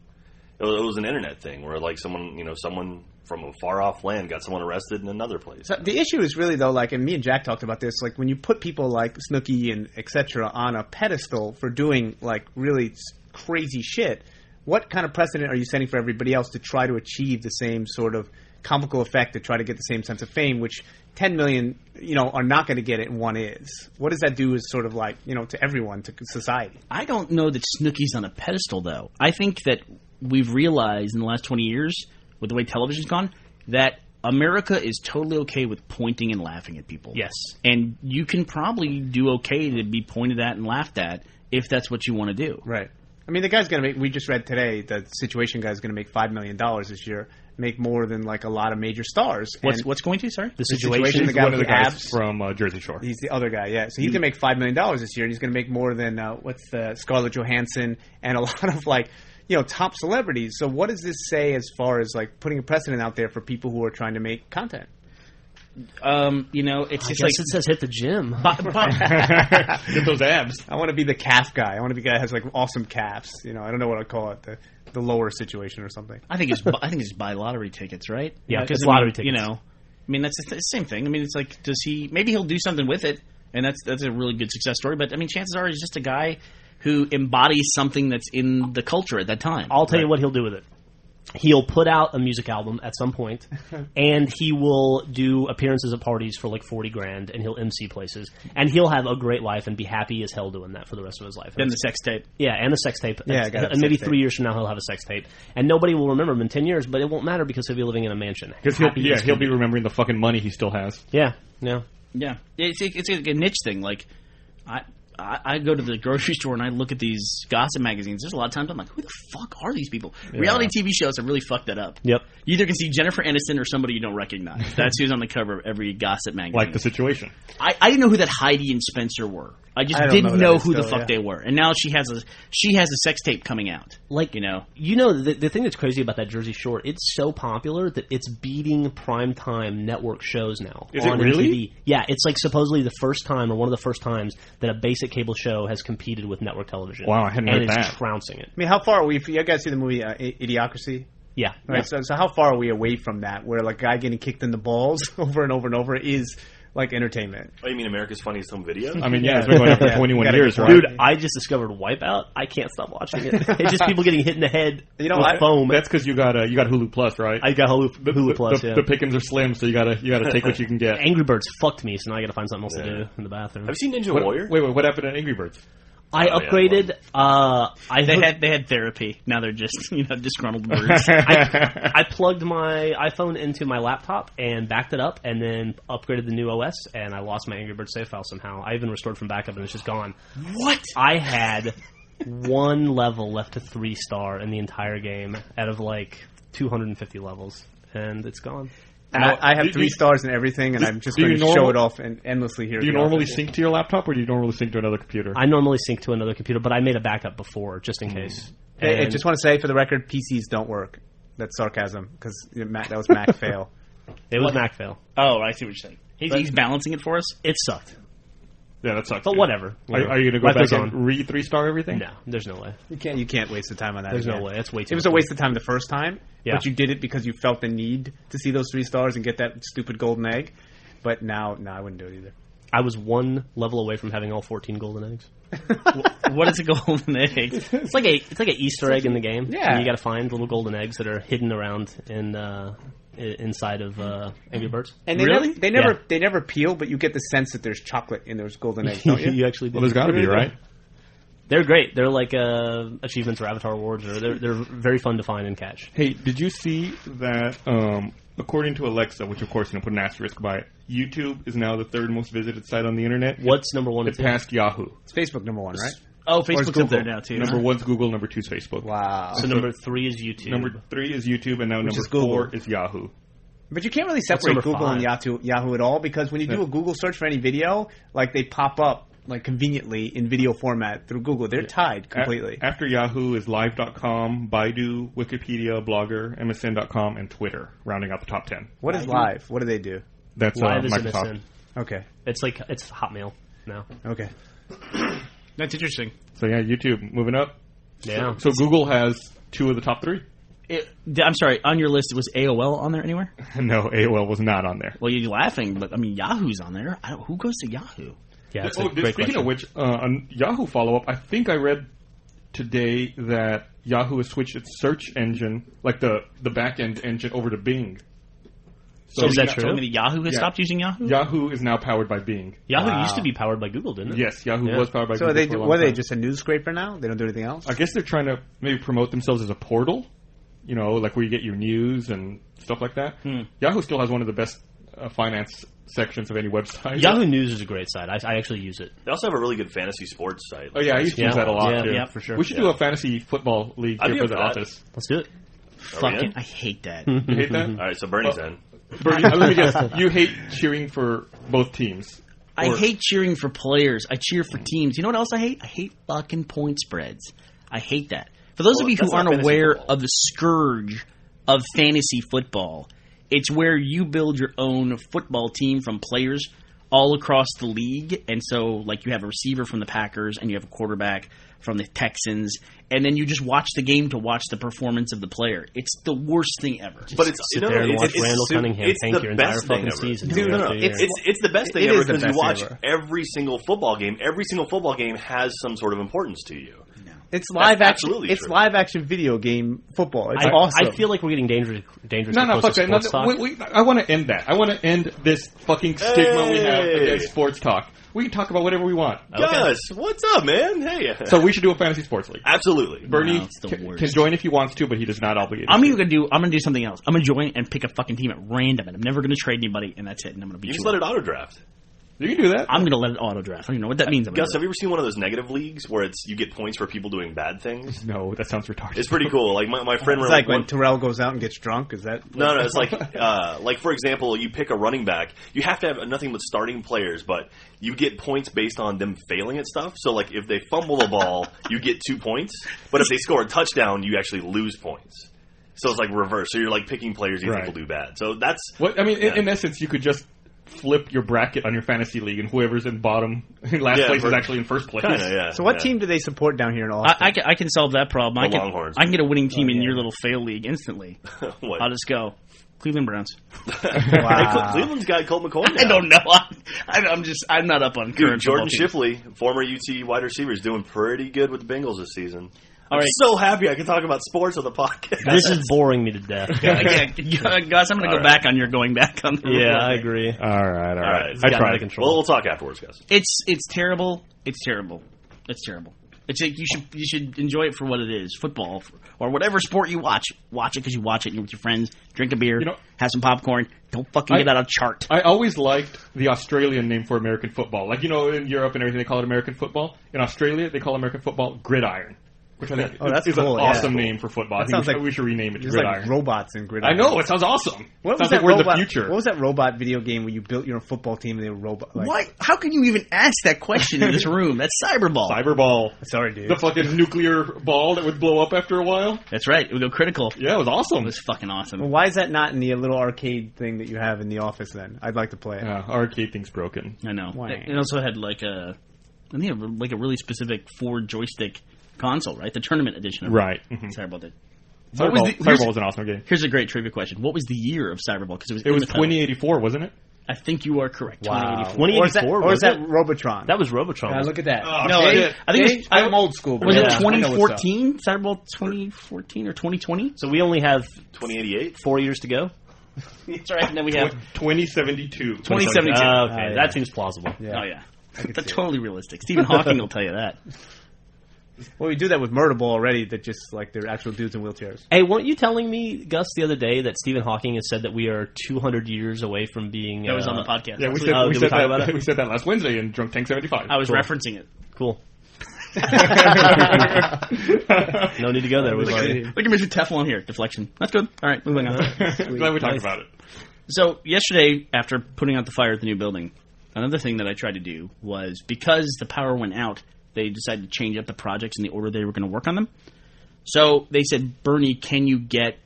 It was an internet thing where, like, someone from a far-off land got someone arrested in another place. So the issue is really, though, like, and me and Jack talked about this, like, when you put people like Snooki and et cetera on a pedestal for doing, like, really crazy shit, what kind of precedent are you setting for everybody else to try to achieve the same sort of comical effect, to try to get the same sense of fame, which 10 million, are not going to get it and one is? What does that do as sort of like, to everyone, to society? I don't know that Snooki's on a pedestal, though. I think that we've realized in the last 20 years, with the way television's gone, that America is totally okay with pointing and laughing at people. Yes. And you can probably do okay to be pointed at and laughed at if that's what you want to do. Right. I mean, the guy's going to make, we just read today, the Situation guy's going to make $5 million this year, make more than like a lot of major stars. What's going to, sorry? The Situation, the guy one with of the abs. guys from Jersey Shore. He's the other guy, yeah. So he's going to make $5 million this year, and he's going to make more than, Scarlett Johansson and a lot of like, top celebrities. So what does this say as far as like putting a precedent out there for people who are trying to make content? It's just like it says hit the gym. Get those abs. I want to be the calf guy. I want to be the guy that has like awesome calves. I don't know what I'd call it, the lower situation or something. I think it's buy lottery tickets, right? Yeah, because lottery tickets. That's the same thing. I mean, it's like, maybe he'll do something with it, and that's a really good success story. But I mean, chances are he's just a guy who embodies something that's in the culture at that time. I'll tell you what he'll do with it. He'll put out a music album at some point, and he will do appearances at parties for like $40,000, and he'll MC places, and he'll have a great life and be happy as hell doing that for the rest of his life. Then the sex tape. Yeah, and the sex tape. Yeah, and maybe 3 years from now he'll have a sex tape, and nobody will remember him in 10 years, but it won't matter because he'll be living in a mansion. Because he'll be remembering the fucking money he still has. Yeah. It's a niche thing. Like, I go to the grocery store and I look at these gossip magazines. There's a lot of times I'm like, who the fuck are these people? Yeah. Reality TV shows have really fucked that up. Yep. You either can see Jennifer Aniston or somebody you don't recognize. That's who's on the cover of every gossip magazine. Like The Situation. I didn't know who that Heidi and Spencer were. I just didn't know who the fuck they were. And now she has a sex tape coming out. Like, the thing that's crazy about that Jersey Shore, it's so popular that it's beating primetime network shows now. Is it really? MTV. Yeah, it's like supposedly the first time or one of the first times that a basic cable show has competed with network television. Wow, I hadn't heard that. And it's trouncing it. I mean, how far are we? You guys see the movie Idiocracy? Yeah. Right. Yeah. So how far are we away from that, where like a guy getting kicked in the balls over and over and over is like entertainment? Oh, you mean America's Funniest Home Videos? I mean, yeah, it's been going on for 21 years, right? Dude, I just discovered Wipeout. I can't stop watching it. It's just people getting hit in the head with foam. That's because you got Hulu Plus, right? I got Hulu Plus. The pickings are slim, so you gotta take what you can get. Angry Birds fucked me, so now I gotta find something else to do in the bathroom. Have you seen Ninja Warrior? Wait, what happened to Angry Birds? I upgraded. They had therapy. Now they're just disgruntled birds. I plugged my iPhone into my laptop and backed it up, and then upgraded the new OS. And I lost my Angry Birds save file somehow. I even restored from backup, and it's just gone. What? I had one level left to 3-star in the entire game out of like 250 levels, and it's gone. And I have 3 stars and everything, and I'm just going to show it off and endlessly here. Do you normally sync to your laptop, or do you normally sync to another computer? I normally sync to another computer, but I made a backup before, just in case. I just want to say, for the record, PCs don't work. That's sarcasm, because that was Mac fail. It was Mac fail. Oh, I see what you're saying. He's balancing it for us? It sucked. Yeah, that sucks. But whatever. Are you going to go back and re-3-star everything? No, there's no way. You can't waste the time on that. There's no way. That's way too. It was a waste of time the first time, yeah. But you did it because you felt the need to see those 3 stars and get that stupid golden egg. But now, I wouldn't do it either. I was one level away from having all 14 golden eggs. What is a golden egg? It's like an Easter egg in the game. Yeah. And you got to find little golden eggs that are hidden around inside of Angry Birds. And they never peel, but you get the sense that there's chocolate in those golden eggs, don't you? You actually do. Well, there's got to be, right? They're great. They're like achievements or Avatar Awards, or they're very fun to find and catch. Hey, did you see that? According to Alexa, which of course put an asterisk by it, YouTube is now the 3rd most visited site on the internet. What's number 1? It passed Yahoo. It's Facebook number 1, right? Oh, Facebook's up there now too. Number 1's Google. Number 2's Facebook. Wow. So number 3 is YouTube. Number 3 is YouTube, and now number 4 is Yahoo. But you can't really separate Google and Yahoo at all, because when you do a Google search for any video, like they pop up like conveniently in video format through Google. They're tied completely. After Yahoo is Live.com, Baidu, Wikipedia, Blogger, MSN.com, and Twitter, rounding out the top 10. What is Live? What do they do? That's Live is Microsoft. MSN. Okay. It's Hotmail now. Okay. That's interesting. So yeah, YouTube moving up. Yeah. So Google has 2 of the top 3. I'm sorry, on your list, was AOL on there anywhere? No, AOL was not on there. Well, you're laughing, but I mean, Yahoo's on there. Who goes to Yahoo? Yeah, that's a great speaking question. of which, on Yahoo follow-up, I think I read today that Yahoo has switched its search engine, like the back-end engine, over to Bing. So is that true? Yahoo has stopped using Yahoo? Yahoo is now powered by Bing. Yahoo used to be powered by Google, didn't it? Yes, Yahoo was powered by Google. So are they just a news scraper now? They don't do anything else? I guess they're trying to maybe promote themselves as a portal, like where you get your news and stuff like that. Yahoo still has one of the best finance sections of any website. Yahoo News is a great site. I actually use it. They also have a really good fantasy sports site. Oh, yeah, I used to use that a lot, too. Yeah, for sure. We should do a fantasy football league here for the office. Let's do it. Fucking, I hate that. You hate that? All right, so Bernie's in. Bernie, let me guess. You hate cheering for both teams. I hate cheering for players. I cheer for teams. You know what else I hate? I hate fucking point spreads. I hate that. For those of you who aren't aware of the scourge of fantasy football, it's where you build your own football team from players all across the league. And so, like, you have a receiver from the Packers and you have a quarterback from the Texans, and then you just watch the game to watch the performance of the player. It's the worst thing ever. But it's sit there and watch Randall Cunningham tank your entire fucking season. Dude, no. It's the best thing ever because you watch every single football game. Every single football game has some sort of importance to you. It's live action. It's live action video game football. It's awesome. I feel like we're getting dangerous. No, fuck that. I want to end that. I want to end this fucking stigma we have against sports talk. We can talk about whatever we want. Gus, what's up, man? Hey. So we should do a fantasy sports league. Absolutely. Bernie can join if he wants to, but he does not obligate. I'm gonna do something else. I'm gonna join and pick a fucking team at random, and I'm never gonna trade anybody, and that's it. And I'm gonna be. You just let it auto draft. You can do that. I'm going to let it auto draft. I don't even know what that means. Gus, have you ever seen one of those negative leagues where you get points for people doing bad things? No, that sounds retarded. It's pretty cool. Like my friend. It's like when Terrell goes out and gets drunk. Is that? No. It's like for example, you pick a running back. You have to have nothing but starting players, but you get points based on them failing at stuff. So like if they fumble the ball, you get 2 points. But if they score a touchdown, you actually lose points. So it's like reverse. So you're like picking players you think will do bad. So that's what I mean. In essence, you could just flip your bracket on your fantasy league, and whoever's in last place is actually in first place. Kinda, yeah. So what team do they support down here in Austin? I can solve that problem. The Longhorns. I can get a winning team in your little fail league instantly. What? I'll just go Cleveland Browns. Wow. Cleveland's got Colt McCoy now. I don't know. I'm not up on current. Jordan Shipley, former UT wide receiver, is doing pretty good with the Bengals this season. All right. I'm so happy I can talk about sports on the podcast. This is boring me to death. Gus, I'm going to go back on your going back on the Yeah, I agree. All right. I tried to control. We'll talk afterwards, Gus. It's terrible. It's terrible. It's terrible. It's like you should enjoy it for what it is, football or whatever sport you watch. Watch it because you watch it. You're with your friends, drink a beer, have some popcorn. Don't fucking get out a chart. I always liked the Australian name for American football. Like, in Europe and everything, they call it American football. In Australia, they call American football gridiron. Which I think is cool, an awesome name for football. I think we should rename it to Gridiron. Like robots in Gridiron. I know, it sounds awesome. What was that we're in the future. What was that robot video game where you built your football team and they were robot? What? How can you even ask that question in this room? That's Cyberball. Cyberball. Sorry, dude. The fucking nuclear ball that would blow up after a while. That's right. It would go critical. Yeah, it was awesome. It was fucking awesome. Well, why is that not in the little arcade thing that you have in the office then? I'd like to play it. Yeah, arcade thing's broken. I know. Why? It also had a really specific 4-joystick console, right? The tournament edition of right. Cyberball did. Cyberball was an awesome game. Here's a great trivia question. What was the year of Cyberball? Because it was 2084, wasn't it? I think you are correct. Wow. 2084? Or is that Robotron? That was Robotron. Look at that. I think I'm old school. Was it 2014? Cyberball 2014 or 2020? So we only have 2088? 4 years to go? That's right. And then we have 2072. 2072. Okay, that seems plausible. Yeah. Oh, yeah. That's totally realistic. Stephen Hawking will tell you that. Well, we do that with Murderball already, that just, they're actual dudes in wheelchairs. Hey, weren't you telling me, Gus, the other day that Stephen Hawking has said that we are 200 years away from being... That was on the podcast. Yeah, we said that last Wednesday in Drunk Tank 75. I was referencing it. Cool. No need to go there. Look at Mr. Teflon here. Deflection. That's good. All right, moving on. Glad we talked about it. So, yesterday, after putting out the fire at the new building, another thing that I tried to do was, because the power went out, they decided to change up the projects in the order they were going to work on them. So they said, Bernie, can you get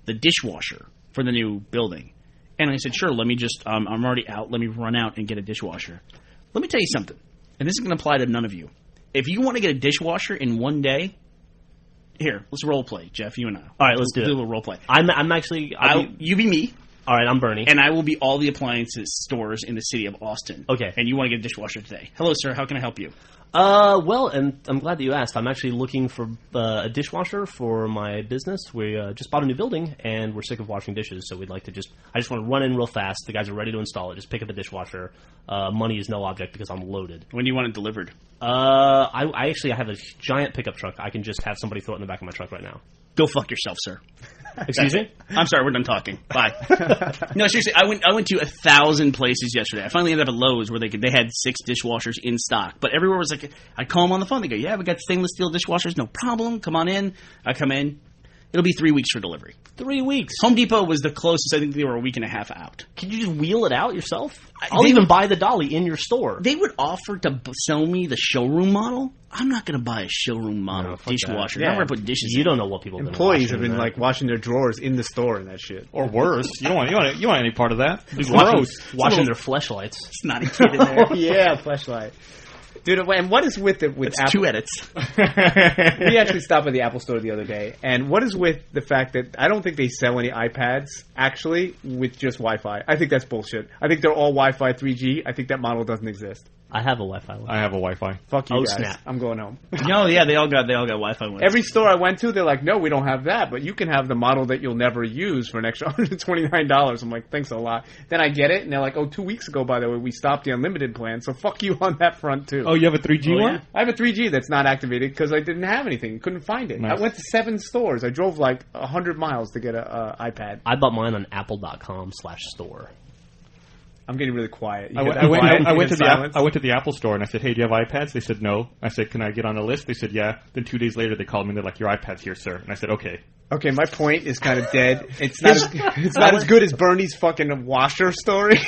the dishwasher for the new building? And I said, sure, let me just, I'm already out, let me run out and get a dishwasher. Let me tell you something, and this is going to apply to none of you. If you want to get a dishwasher in one day, here, let's role play, Jeff, you and I. All right, let's do a little role play. I'm actually... You be me. All right, I'm Bernie. And I will be all the appliances stores in the city of Austin. Okay. And you want to get a dishwasher today. Hello, sir, how can I help you? Well, and I'm glad that you asked. I'm actually looking for a dishwasher for my business. We just bought a new building, and we're sick of washing dishes, so we'd like to I just want to run in real fast. The guys are ready to install it. Just pick up the dishwasher. Money is no object because I'm loaded. When do you want it delivered? I have a giant pickup truck. I can just have somebody throw it in the back of my truck right now. Go fuck yourself, sir. Excuse me? I'm sorry, we're done talking. Bye. No, seriously, I went to 1,000 places yesterday. I finally ended up at Lowe's where they had 6 dishwashers in stock. But everywhere was like, I'd call them on the phone. They go, yeah, we got stainless steel dishwashers. No problem. Come on in. I come in. It'll be 3 weeks for delivery. 3 weeks? Home Depot was the closest. I think they were a week and a half out. Could you just wheel it out yourself? I'll even buy the dolly in your store. They would offer to sell me the showroom model. I'm not going to buy a showroom model dishwasher. Yeah. I'm going to put dishes You don't know what people have been Employees have been washing their drawers in the store and that shit. Or worse. You don't want any part of that. Washing their fleshlights. It's not a kid in there. Yeah, fleshlight. Dude, and what is with Apple? 2 edits. We actually stopped at the Apple store the other day, and what is with the fact that I don't think they sell any iPads, actually, with just Wi-Fi. I think that's bullshit. I think they're all Wi-Fi 3G. I think that model doesn't exist. I have a Wi-Fi one. I have a Wi-Fi. Fuck you guys. Snap. I'm going home. No, yeah, they all got Wi-Fi ones. Every store I went to, they're like, no, we don't have that, but you can have the model that you'll never use for an extra $129. I'm like, thanks a lot. Then I get it, and they're like, 2 weeks ago, by the way, we stopped the unlimited plan, so fuck you on that front, too. Oh, you have a 3G one? Yeah. I have a 3G that's not activated because I didn't have anything. Couldn't find it. Nice. I went to 7 stores. I drove 100 miles to get an iPad. I bought mine on apple.com/store. I'm getting really quiet. I went to the Apple store and I said, hey, do you have iPads? They said no. I said, can I get on a list? They said, yeah. Then 2 days later they called me and they're like, your iPad's here, sir. And I said, okay. Okay, my point is kind of dead. It's not as good as Bernie's fucking washer story.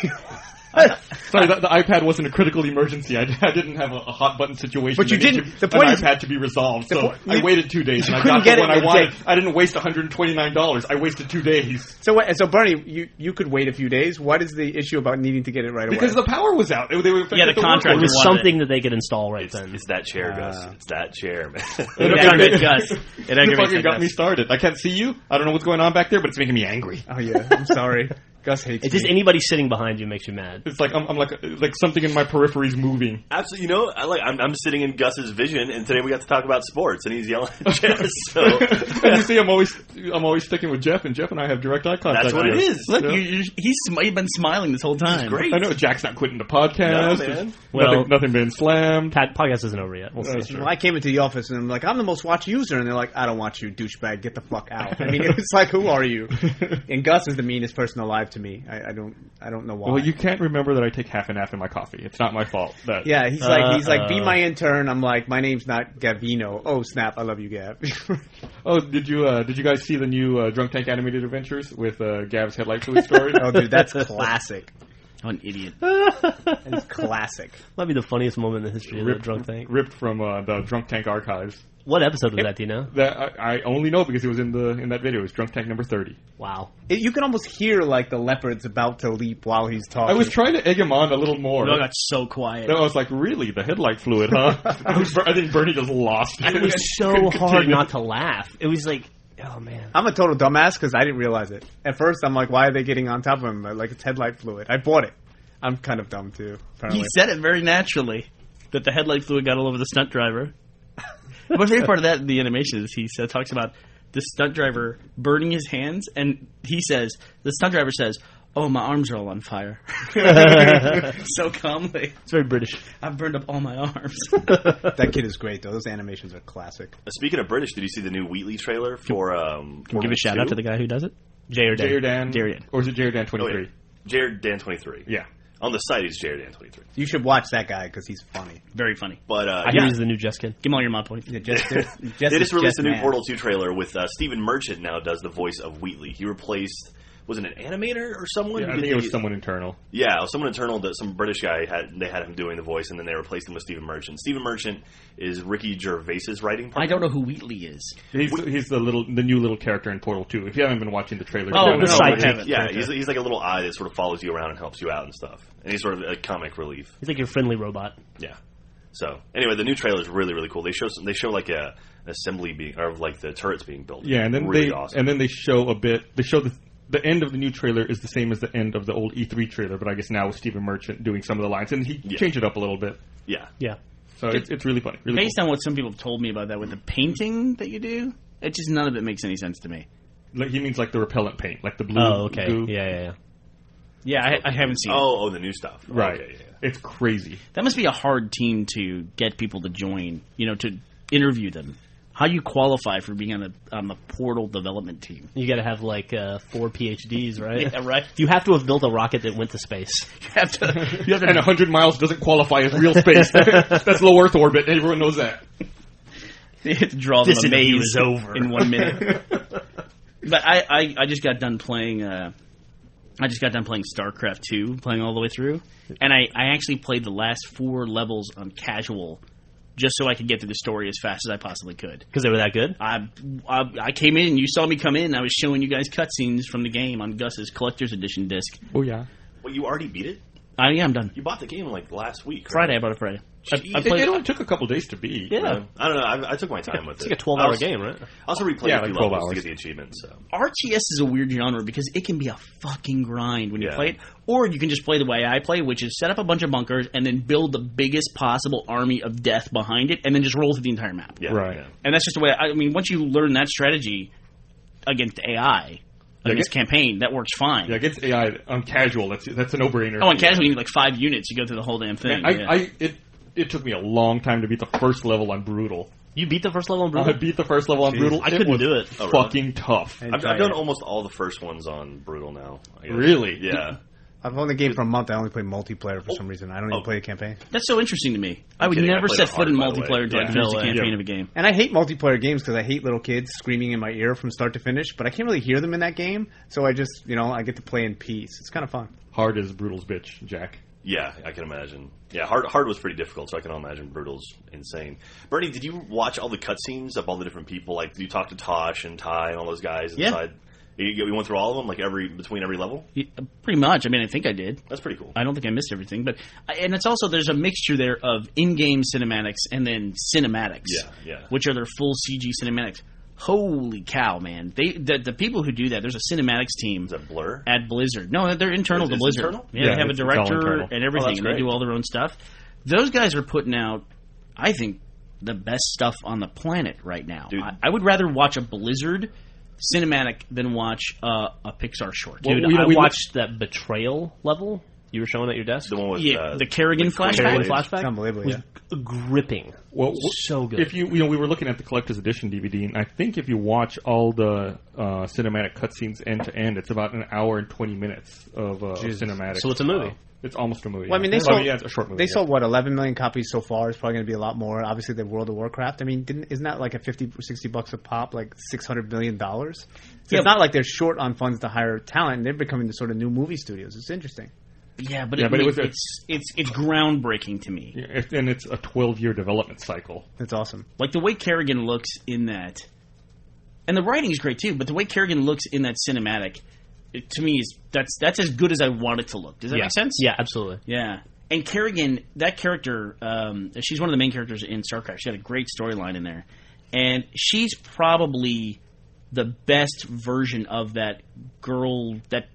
Sorry, the iPad wasn't a critical emergency. I didn't have a hot button situation. But you didn't. The point is, iPad to be resolved. So I waited 2 days and I got the one I wanted. I didn't waste $129. I wasted 2 days. So Bernie, you could wait a few days. What is the issue about needing to get it right away? Because the power was out. The contract. It was something that they could install right then. It's that chair, Gus. It's that chair, man. It aggravates Gus. It fucking got me started. I can't see you. I don't know what's going on back there, but it's making me angry. Oh yeah, I'm sorry. Gus hates It's just me. anybody sitting behind you makes you mad. It's like I'm like something in my periphery's moving. Absolutely, I'm sitting in Gus's vision, and today we got to talk about sports, and he's yelling at Jess. So And you see, I'm always sticking with Jeff, and Jeff and I have direct eye contact. that's what it is. Look, he's been smiling this whole time. It's great. I know Jack's not quitting the podcast. No, man. Nothing been slammed. Podcast isn't over yet. We'll see. That's true. Well, I came into the office and I'm like, I'm the most watched user, and they're like, I don't watch you, douchebag. Get the fuck out. I mean, it's like, who are you? And Gus is the meanest person alive to me. I don't know why. Well, you can't remember that I take half and half in my coffee. It's not my fault. Yeah, he's like, be my intern. I'm like, my name's not Gavino. Oh snap, I love you, Gav. Oh, did you guys see the new Drunk Tank animated adventures with Gav's headlight fluid story? Oh, dude, that's classic. I'm an idiot. That's classic. Might be the funniest moment in the history of the Drunk Tank. Ripped from the Drunk Tank archives. What episode was that? Do you know? That I only know because it was in that video. It was Drunk Tank number 30. Wow. You can almost hear like the leopard's about to leap while he's talking. I was trying to egg him on a little more. We all got so quiet. I was like, really? The headlight fluid, huh? I think Bernie just lost it. It was so hard not to laugh. It was like, oh man. I'm a total dumbass because I didn't realize it. At first, I'm like, why are they getting on top of him? Like, it's headlight fluid. I bought it. I'm kind of dumb, too, apparently. He said it very naturally that the headlight fluid got all over the stunt driver. My favorite part of that in the animation is he talks about the stunt driver burning his hands, and the stunt driver says, "Oh, my arms are all on fire." So calmly. It's very British. I've burned up all my arms. That kid is great, though. Those animations are classic. Speaking of British, did you see the new Wheatley trailer for? Can we give a shout out to the guy who does it? Jay or Dan. Jared. Or is it Jared Dan 23? Oh, yeah. Jared Dan 23. Yeah. On the site, he's Jared Dan 23. You should watch that guy because he's funny. Very funny. But I hear he's the new Jeskid. Give him all your mod points. Yeah, they just released a new Portal 2 trailer with Stephen Merchant now does the voice of Wheatley. He replaced, was it an animator or someone? Yeah, I think it was someone internal. Yeah, it was someone internal that some British guy had him doing the voice, and then they replaced him with Stephen Merchant. Stephen Merchant is Ricky Gervais's writing partner. I don't know who Wheatley is. He's the new little character in Portal 2. If you haven't been watching the trailer, the side Yeah, he's like a little eye that sort of follows you around and helps you out and stuff. And he's sort of a comic relief. He's like your friendly robot. Yeah. So anyway, the new trailer is really, really cool. They show like an assembly being, or like the turrets being built. Yeah, and then really awesome. And then they show a bit. They show the end of the new trailer is the same as the end of the old E3 trailer, but I guess now with Stephen Merchant doing some of the lines, and he changed it up a little bit. Yeah. Yeah. So it's really funny. Really Based on what some people have told me about that with the painting that you do, it just none of it makes any sense to me. Like, he means like the repellent paint, like the blue. Oh, okay. Goo. Yeah. Yeah, I haven't seen it. Oh, the new stuff. Right. Okay, yeah. It's crazy. That must be a hard team to get people to join, to interview them. How do you qualify for being on the Portal development team? You got to have like 4 PhDs, right? Yeah, right. You have to have built a rocket that went to space. You have to And 100 miles doesn't qualify as real space. That's low Earth orbit. Everyone knows that. you have to draw them This a maze interview is over. in 1 minute. But I just got done playing. I just got done playing StarCraft 2, playing all the way through, and I actually played the last 4 levels on casual, just so I could get through the story as fast as I possibly could. Because they were that good? I came in, you saw me come in, and I was showing you guys cutscenes from the game on Gus's Collector's Edition disc. Oh, yeah. Well, you already beat it? Yeah, I'm done. You bought the game like last week, right? Friday, I bought it Friday. I It only took a couple days to beat. Yeah. I don't know. I took my time with It's it. like a 12-hour game, right? I also replayed Yeah, a few like 12 levels hours. to get the achievements. So. RTS is a weird genre because it can be a fucking grind when you Yeah. play it. Or you can just play the way I play, which is set up a bunch of bunkers and then build the biggest possible army of death behind it and then just roll through the entire map. Yeah, Right. Yeah. And that's just the way, I mean, once you learn that strategy against AI, against campaign, that works fine. Yeah, against AI on casual, that's a no-brainer. Oh, on casual, you need like 5 units. You go through the whole damn thing. It took me a long time to beat the first level on Brutal. You beat the first level on Brutal? I beat the first level on Brutal. I couldn't was do it. Oh, fucking tough. I've done almost all the first ones on Brutal now. I guess. Really? Yeah. I've only game for a month. I only play multiplayer for some reason. I don't even play a campaign. That's so interesting to me. I would kidding. I never played set it foot in hard, by the way. multiplayer until I Yeah. finished the No way. campaign Yeah. of a game. And I hate multiplayer games because I hate little kids screaming in my ear from start to finish, but I can't really hear them in that game, so I just, I get to play in peace. It's kind of fun. Hard as Brutal's bitch, Jack. Yeah, I can imagine. Yeah, hard was pretty difficult, so I can imagine Brutal's insane. Bernie, did you watch all the cutscenes of all the different people? Like, did you talk to Tosh and Ty and all those guys inside? You went through all of them, like between every level? Pretty much. I mean, I think I did. That's pretty cool. I don't think I missed everything, and it's also there's a mixture there of in-game cinematics and then cinematics, Yeah. which are their full CG cinematics. Holy cow, man! The people who do that. There's a cinematics team. Is that Blur? At Blizzard? No, they're internal to Blizzard. Internal? Yeah, they have a director and everything, and they great. do all their own stuff. Those guys are putting out, I think, the best stuff on the planet right now. I would rather watch a Blizzard cinematic than watch a Pixar short. Dude, I watched that Betrayal level you were showing at your desk. The one with the Kerrigan flashback. Flashback. It's unbelievable. Was gripping. Well, so good. If we were looking at the collector's edition DVD, and I think if you watch all the cinematic cutscenes end to end, it's about an hour and 20 minutes of cinematic. So it's a movie. It's almost a movie. Well, I mean, it's a short movie. They sold, 11 million copies so far. It's probably going to be a lot more. Obviously, the World of Warcraft. I mean, isn't that like a $50 or $60 a pop, like $600 million? So it's not like they're short on funds to hire talent. They're becoming the sort of new movie studios. It's interesting. Yeah, but it's groundbreaking to me. Yeah, and it's a 12-year development cycle. That's awesome. Like the way Kerrigan looks in that, and the writing is great too. But the way Kerrigan looks in that cinematic, to me, that's as good as I want it to look. Does that make sense? Yeah, absolutely. Yeah. And Kerrigan, that character, she's one of the main characters in StarCraft. She had a great storyline in there, and she's probably the best version of that girl, that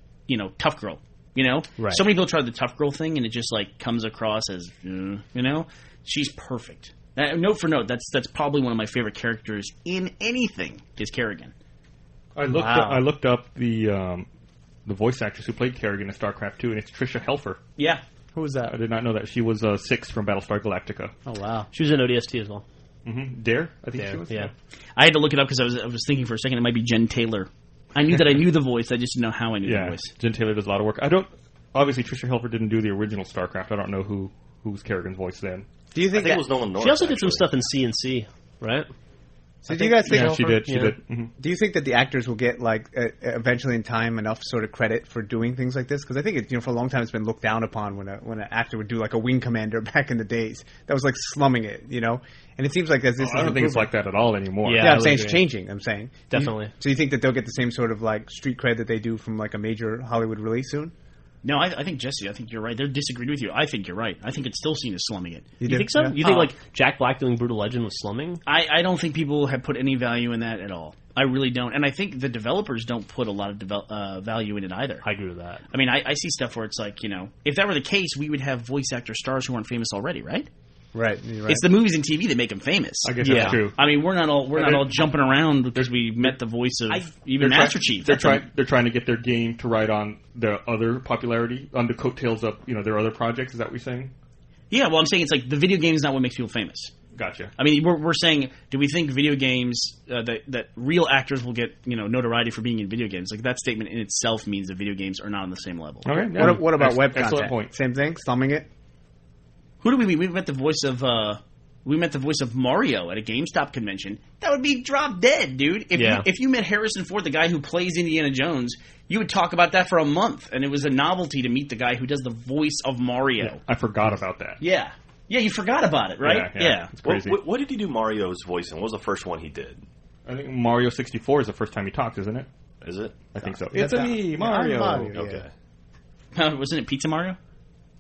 tough girl. Right. So many people try the tough girl thing, and it just like comes across as, she's perfect. Note for note, that's probably one of my favorite characters in anything is Kerrigan. I looked up the voice actress who played Kerrigan in StarCraft 2, and it's Tricia Helfer. Yeah. Who was that? I did not know that. She was Six from Battlestar Galactica. Oh, wow. She was in ODST as well. Mm-hmm. Dare, I think she was. Yeah. I had to look it up because I was thinking for a second it might be Jen Taylor. I knew that I knew the voice. I just didn't know how I knew the voice. Jen Taylor does a lot of work. Obviously, Tricia Helfer didn't do the original StarCraft. I don't know who was Kerrigan's voice then. Do you think it was Nolan North? She also did some stuff in C&C, right? So do you guys think? Yeah, she did. She did. Mm-hmm. Do you think that the actors will get eventually in time enough sort of credit for doing things like this? Because I think for a long time it's been looked down upon when an actor would do like a wing commander back in the days. That was like slumming it, And it seems like as this. I don't think it's like that at all anymore. Yeah, I'm saying it's changing. I'm saying definitely. So you think that they'll get the same sort of like street cred that they do from like a major Hollywood release soon? No, I think Jesse. I think you're right. They're disagreeing with you. I think you're right. I think it's still seen as slumming it. You think so? Yeah. You think like Jack Black doing Brutal Legend was slumming? I don't think people have put any value in that at all. I really don't. And I think the developers don't put a lot of value in it either. I agree with that. I mean, I see stuff where it's like, if that were the case, we would have voice actor stars who aren't famous already, right? Right. It's the movies and TV that make them famous. I guess that's true. I mean, we're not all jumping around because we met the voice of even Master Chief. They're trying to get their game to ride on the other popularity, on the coattails of their other projects. Is that what you're saying? Yeah. Well, I'm saying it's like the video game is not what makes people famous. Gotcha. I mean, we're saying, do we think video games that real actors will get notoriety for being in video games? Like that statement in itself means that video games are not on the same level. Okay. Yeah. What about web excellent content? Point. Same thing, slumming it. Who do we meet? We met the voice of Mario at a GameStop convention. That would be drop dead, dude. If you met Harrison Ford, the guy who plays Indiana Jones, you would talk about that for a month, and it was a novelty to meet the guy who does the voice of Mario. Yeah, I forgot about that. Yeah, you forgot about it, right? Yeah. It's crazy. What did he do Mario's voice in? What was the first one he did? I think Mario 64 is the first time he talked, isn't it? Is it? I think so. It's me, Mario. Okay. Wasn't it Pizza Mario?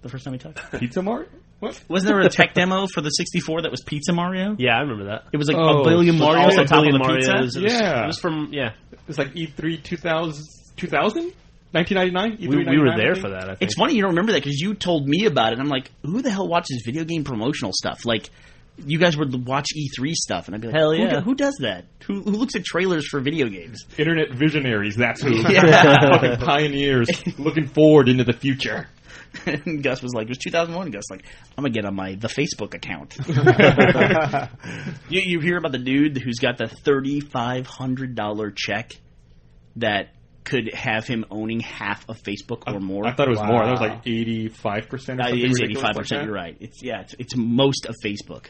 The first time he talked? Pizza Mario? What? Wasn't there a tech demo for the 64 that was Pizza Mario? Yeah, I remember that. It was like a billion Marios on top of the pizza? It was from, It was like E3 2000? 1999? E3 we were there for that, I think. It's funny you don't remember that because you told me about it. I'm like, who the hell watches video game promotional stuff? Like, you guys would watch E3 stuff, and I'd be like, hell yeah. Who does that? Who looks at trailers for video games? Internet visionaries, that's who. Fucking pioneers looking forward into the future. And Gus was like, it was 2001. Gus like, I'm going to get on the Facebook account. You hear about the dude who's got the $3,500 check that could have him owning half of Facebook or more? I thought it was more. That was like 85% or something. It is 85%, you're right. It's most of Facebook.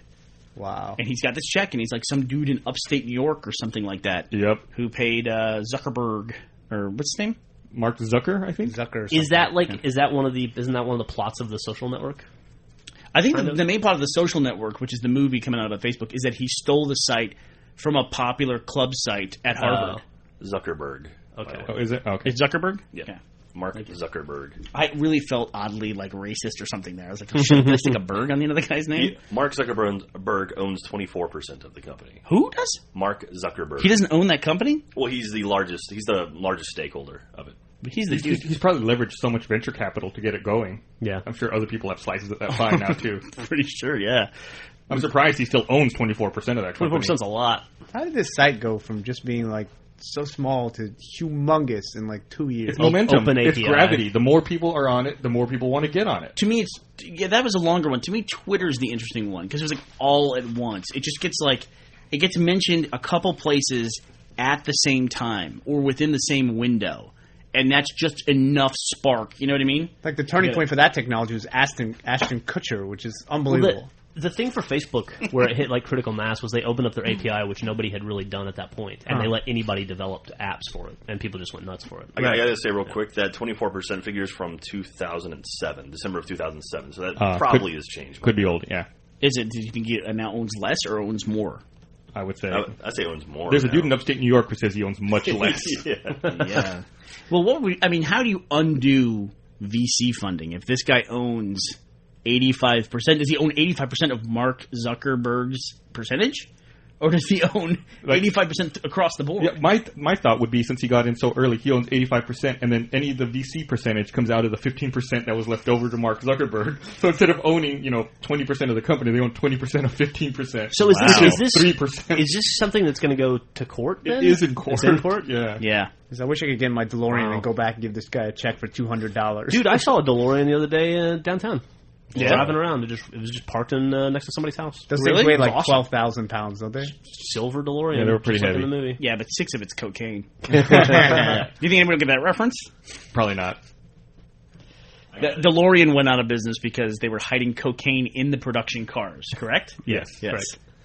Wow. And he's got this check, and he's like some dude in upstate New York or something like that. Yep. Who paid Zuckerberg, or what's his name? Mark Zucker, I think. Zucker. Isn't that one of the plots of The Social Network? I think the main part of The Social Network, which is the movie coming out of Facebook, is that he stole the site from a popular club site at Harvard. Zuckerberg. Okay. Oh, is it? Okay. It's Zuckerberg? Yeah. Mark Zuckerberg. I really felt oddly like racist or something there. I was like, should I stick a berg on the end of the guy's name? Mark Zuckerberg owns 24% of the company. Who does? Mark Zuckerberg. He doesn't own that company? Well, he's the largest stakeholder of it. But he's the dude. He's probably leveraged so much venture capital to get it going. Yeah. I'm sure other people have slices of that pie now, too. Pretty sure, yeah. I'm surprised he still owns 24% of that company. 24% is a lot. How did this site go from just being like so small to humongous in like 2 years? It's momentum. Open It's API. gravity. The more people are on it, the more people want to get on it. To me, that was a longer one. To me, Twitter's the interesting one because it was like all at once. It just gets it gets mentioned a couple places at the same time or within the same window. And that's just enough spark. You know what I mean? Like the turning point for that technology was Ashton Kutcher, which is unbelievable. Well, the thing for Facebook where it hit like critical mass was they opened up their API, which nobody had really done at that point, and they let anybody develop apps for it, and people just went nuts for it. I got to say real quick that 24% figures from 2007, December of 2007. So that probably has changed. Could be old, yeah. Is it? Do you think he now owns less or owns more? I would say. I'd say owns more. There's a dude in upstate New York who says he owns much less. Yeah. Well, how do you undo VC funding if this guy owns 85%? Does he own 85% of Mark Zuckerberg's percentage? Or does he own 85% across the board? Yeah, my thought would be, since he got in so early, he owns 85%, and then any of the VC percentage comes out of the 15% that was left over to Mark Zuckerberg. So instead of owning 20% of the company, they own 20% of 15%. So is this 3%? Is this something that's going to go to court? Then? It is in court. It's in court. Yeah. Yeah. I wish I could get in my DeLorean and go back and give this guy a check for $200. Dude, I saw a DeLorean the other day downtown. Yeah. Driving around, it was just parked in next to somebody's house. Those Really? things weigh like Awesome. 12,000 pounds, don't they? Silver DeLorean. Yeah, they were pretty just like heavy. in the movie. Yeah, but 6 of it's cocaine. Do you think anyone will get that reference? Probably not. The DeLorean went out of business because they were hiding cocaine in the production cars, correct? Yes. Yes.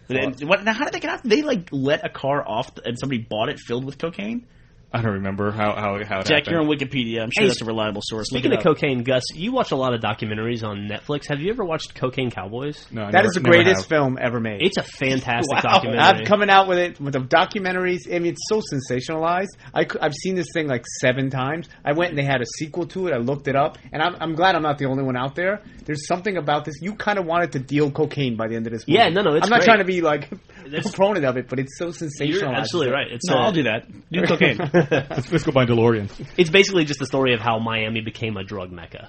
Now, how did they get out? They let a car off and somebody bought it filled with cocaine? I don't remember how it happened. Jack, you're on Wikipedia. I'm sure that's a reliable source. Speaking of cocaine, Gus, you watch a lot of documentaries on Netflix. Have you ever watched Cocaine Cowboys? No, That is the greatest film ever made. It's a fantastic Wow. documentary. I'm coming out with it with the documentaries. I mean, it's so sensationalized. I've seen this thing like 7 times. I went and they had a sequel to it. I looked it up, and I'm glad I'm not the only one out there. There's something about this. You kind of wanted to deal cocaine by the end of this movie. Yeah, no, it's I'm not great. trying to be like a proponent of it, but it's so sensationalized. You're absolutely right. It's No, I'll do that. Do cocaine. Let's go buy DeLoreans. It's basically just the story of how Miami became a drug mecca.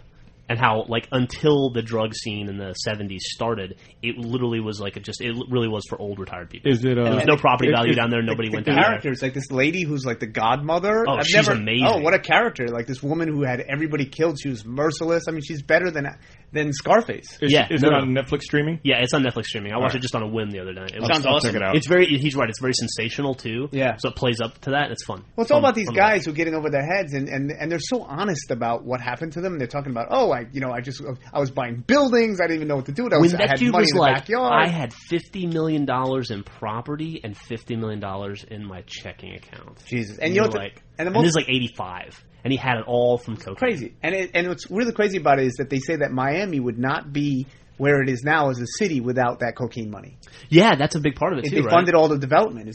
And how, until the drug scene in the 70s started, it literally was it really was for old retired people. Is it? And there was no property value down there. Nobody went the down there. characters, like this lady who's like the godmother. Oh, she's amazing. Oh, what a character! Like this woman who had everybody killed. She was merciless. I mean, she's better than Scarface. Is it on Netflix streaming? Yeah, it's on Netflix streaming. I watched it just on a whim the other night. It Sounds awesome. Check it out. He's right. It's very sensational too. Yeah. So it plays up to that. And it's fun. Well, it's all about these guys who get in over their heads, and they're so honest about what happened to them. And they're talking about, I was buying buildings. I didn't even know what to do with it. When I that had dude money was in the like, backyard. I had $50 million in property and $50 million in my checking account. Jesus. And And you're you know, like, and the this most is like 85, and he had it all from cocaine. crazy. And what's really crazy about it is that they say that Miami would not be where it is now as a city without that cocaine money. Yeah, that's a big part of it too. They right? funded all the development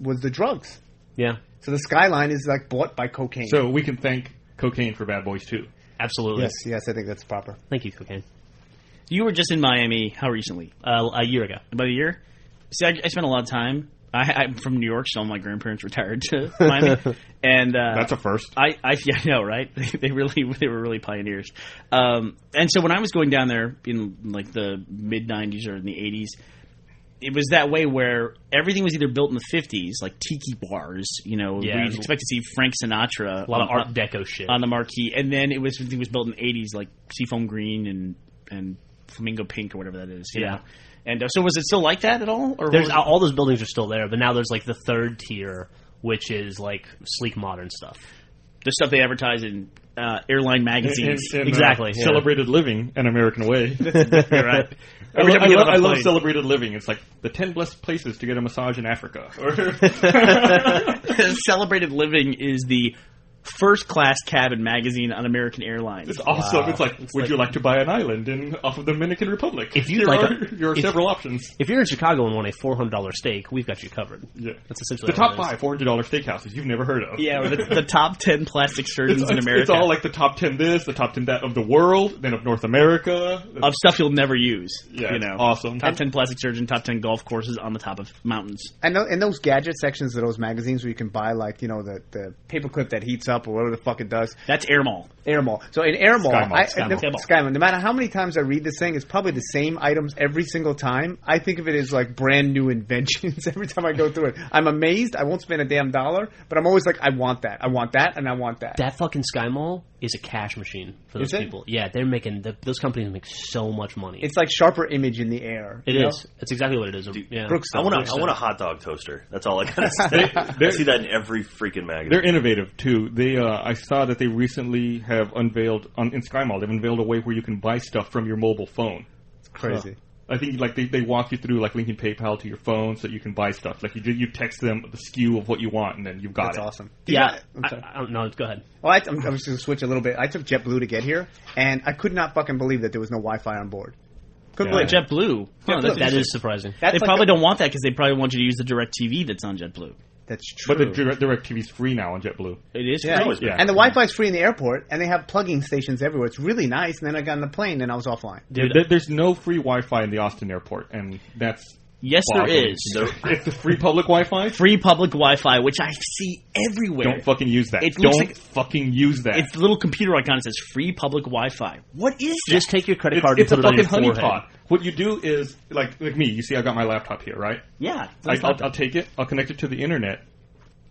was the drugs. Yeah, So the skyline is like bought by cocaine. So we can thank cocaine for Bad Boys 2. absolutely. Yes, I think that's proper. Thank you, cocaine. You were just in Miami. How recently? A year ago. About a year? See, I spent a lot of time. I'm from New York, so my grandparents retired to Miami, and That's a first. I know, right? They were really pioneers. And so when I was going down there in like the mid '90s or in the '80s, it was that way where everything was either built in the '50s, like tiki bars, where you'd expect to see Frank Sinatra, A lot of Art Deco shit on the marquee, and then it was built in the '80s, like Seafoam Green and Flamingo Pink or whatever that is. You know? And so was it still like that at all? Or There's all those buildings are still there, but now there's like the third tier, which is like sleek modern stuff. the stuff they advertise in airline magazines? Exactly. Yeah. Celebrated living, an American way. You're right. I love celebrated living. It's like the 10 blessed places to get a massage in Africa. Celebrated living is the first-class cabin magazine on American Airlines. It's awesome. Wow. It's like, would you like to buy an island off of the Dominican Republic? If you there are several options. If you're in Chicago and want a $400 steak, we've got you covered. Yeah, that's essentially the top 5 $400 steakhouses you've never heard of. Yeah, or the top 10 plastic surgeons in America. It's all like the top 10 this, the top 10 that of the world, then of North America, of stuff you'll never use. Yeah, you know, awesome. Top 10 plastic surgeon, top 10 golf courses on the top of mountains. And in those gadget sections of those magazines where you can buy like the paperclip that heats up or whatever the fuck it does. That's Air Mall. Air Mall. So in Air Mall, Sky Mall. No matter how many times I read this thing, it's probably the same items every single time. I think of it as like brand new inventions every time I go through it. I'm amazed. I won't spend a damn dollar, but I'm always like, I want that, and I want that. That fucking Sky Mall is a cash machine for those people. Yeah, they're making those companies make so much money. It's like sharper image in the air. It is. It's exactly what it is. Dude, yeah. I want a hot dog toaster. That's all I gotta say. I see that in every freaking magazine. They're innovative too. I saw that they recently have unveiled in Sky Mall. They've unveiled a way where you can buy stuff from your mobile phone. It's crazy. I think like they walk you through like linking PayPal to your phone so that you can buy stuff. Like you text them the SKU of what you want and then you've got it. That's awesome. Yeah. I don't know. Go ahead. Well, I was just going to switch a little bit. I took JetBlue to get here, and I could not fucking believe that there was no Wi-Fi on board. Couldn't believe JetBlue. That is surprising. They probably don't want that because they probably want you to use the DirecTV that's on JetBlue. That's true. But the DirecTV's free now on JetBlue. It is free? Yeah. And the Wi-Fi's free in the airport, and they have plugging stations everywhere. It's really nice, and then I got on the plane, and I was offline. Dude, there's no free Wi-Fi in the Austin airport, and that's... Yes, boggling. there is. It's the free public Wi-Fi? Free public Wi-Fi, which I see everywhere. Don't fucking use that. Fucking use that. It's the little computer icon that says free public Wi-Fi. What is that? Just take your credit card and put it on your forehead. It's a fucking honeypot. What you do is, like me, you see I got my laptop here, right? Yeah. I'll take it, I'll connect it to the internet,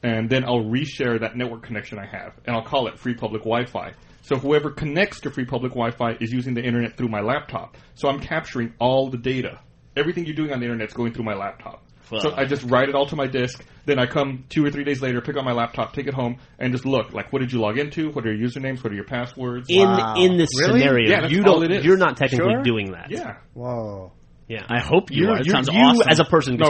and then I'll reshare that network connection I have, and I'll call it free public Wi-Fi. So whoever connects to free public Wi-Fi is using the internet through my laptop. So I'm capturing all the data. Everything you're doing on the internet is going through my laptop. Wow. So I just write it all to my disk. Then I come 2 or 3 days later, pick up my laptop, take it home, and just look. Like, what did you log into? What are your usernames? What are your passwords? In this scenario, yeah, you're not technically doing that. Yeah. Whoa. Yeah, I hope you are. It sounds you awesome. As a person, are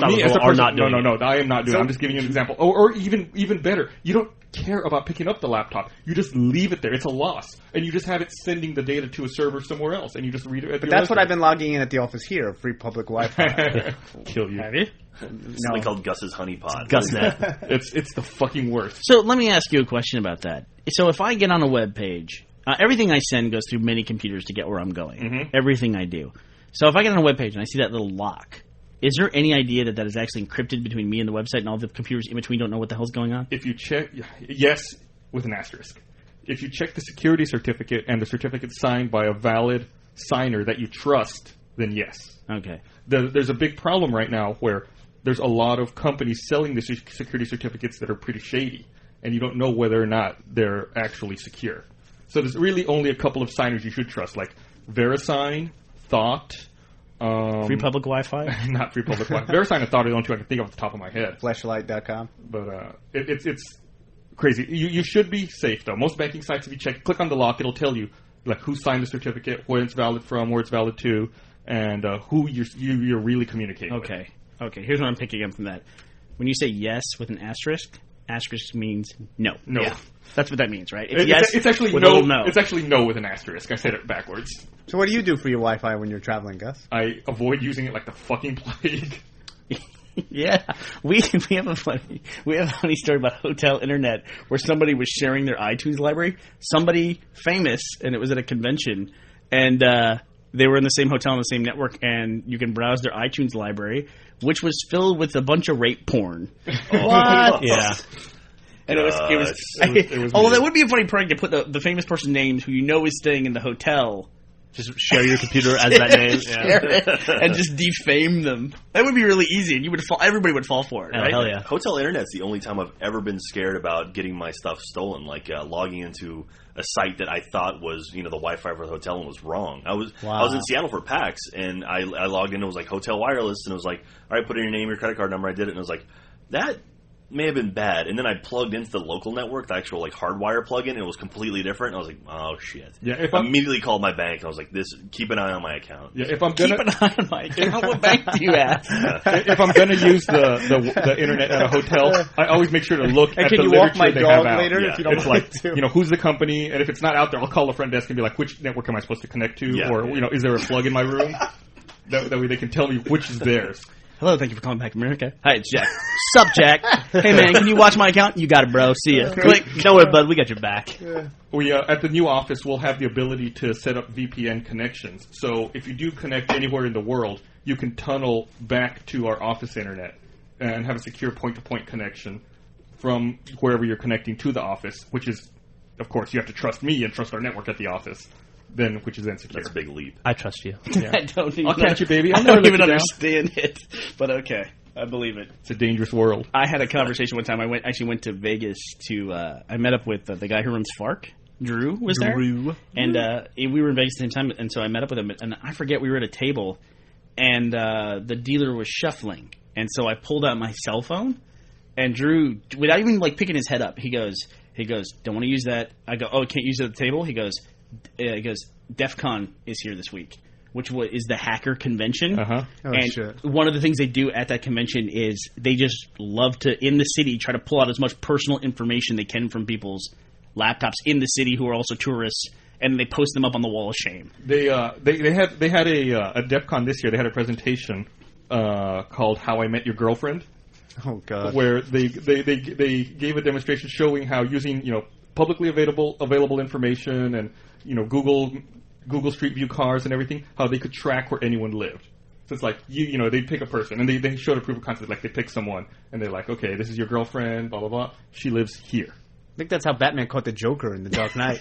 not doing it. No, I am not doing it. I'm just giving you an example. Or even better, you don't care about picking up the laptop. You just leave it there. It's a loss. And you just have it sending the data to a server somewhere else, and you just read it at But that's what I've been logging in at the office here, free public Wi-Fi. Kill you. Have you? Something called Gus's honeypot. GusNet. It's the fucking worst. So let me ask you a question about that. So if I get on a web page, everything I send goes through many computers to get where I'm going. Mm-hmm. Everything I do. So if I get on a web page and I see that little lock, is there any idea that is actually encrypted between me and the website and all the computers in between don't know what the hell's going on? If you check, yes, with an asterisk. If you check the security certificate and the certificate signed by a valid signer that you trust, then yes. Okay. There's a big problem right now where there's a lot of companies selling the security certificates that are pretty shady, and you don't know whether or not they're actually secure. So there's really only a couple of signers you should trust, like VeriSign, Thought. Free public Wi-Fi? Not free public Wi-Fi. VeriSign and Thought are the only two I can think of off the top of my head. Fleshlight.com. But it's crazy. You should be safe, though. Most banking sites, if you click on the lock, it'll tell you like who signed the certificate, where it's valid from, where it's valid to, and who you're really communicating with. Okay, here's what I'm picking up from that. When you say yes with an asterisk means no. No. Yeah. That's what that means, right? It's actually no. It's actually no with an asterisk. I said it backwards. So what do you do for your Wi-Fi when you're traveling, Gus? I avoid using it like the fucking plague. Yeah, we have a funny story about hotel internet where somebody was sharing their iTunes library. Somebody famous, and it was at a convention, and they were in the same hotel on the same network, and you can browse their iTunes library, which was filled with a bunch of rape porn. What? Yeah. And it was although that would be a funny prank to put the famous person's name who you know is staying in the hotel. Just share your computer as that name. Yeah. And just defame them. That would be really easy, and everybody would fall for it, right? Hell yeah. Hotel internet's the only time I've ever been scared about getting my stuff stolen, like logging into a site that I thought was, the Wi-Fi for the hotel and was wrong. I was in Seattle for PAX, and I logged in, it was like Hotel Wireless, and it was like, all right, put in your name, your credit card number, I did it, and it was like, that may have been bad. And then I plugged into the local network, the actual like hardwire plug-in, and it was completely different. And I was like, oh shit. Yeah, if I immediately called my bank and I was like, keep an eye on my account. Yeah, if I'm gonna Keep an eye on my account. What bank do you have? if I'm gonna use the internet at a hotel, I always make sure to look at the can you walk literature my they dog have out. later Yeah. if you don't It's want like, to? you know, who's the company, and if it's not out there, I'll call the front desk and be like, which network am I supposed to connect to? Yeah. Or, you know, is there a plug in my room? That way they can tell me which is theirs. Hello, thank you for calling back America. Hi, it's Jack. Sup, Jack? Hey, man, can you watch my account? You got it, bro. See ya. Click. Don't worry, bud. We got your back. We at the new office, we'll have the ability to set up VPN connections. So if you do connect anywhere in the world, you can tunnel back to our office internet and have a secure point-to-point connection from wherever you're connecting to the office, which is, of course, you have to trust me and trust our network at the office, which is then secure. That's a big leap. I trust you. I don't even I'll catch you, baby. I I'll never don't even let you down. understand it, but okay. I believe it. It's a dangerous world. I had a conversation one time. I actually went to Vegas to. I met up with the guy who runs FARC. Drew was there, and we were in Vegas at the same time. And so I met up with him, and I forget we were at a table, and the dealer was shuffling, and so I pulled out my cell phone, and Drew, without even like picking his head up, he goes, "Don't want to use that." I go, "Oh, can't use it at the table." He goes, "DEF CON is here this week." Which is the hacker convention. Uh-huh. Oh, and shit. one of the things they do at that convention is they just love to, in the city, try to pull out as much personal information they can from people's laptops in the city who are also tourists, and they post them up on the wall of shame. They had a DEF CON this year. They had a presentation called "How I Met Your Girlfriend," Oh, God. where they gave a demonstration showing how using publicly available information and Google Street View cars and everything, how they could track where anyone lived. So it's like, they'd pick a person, and they showed a proof of concept, like they pick someone, and they're like, okay, this is your girlfriend, blah, blah, blah. She lives here. I think that's how Batman caught the Joker in The Dark Knight.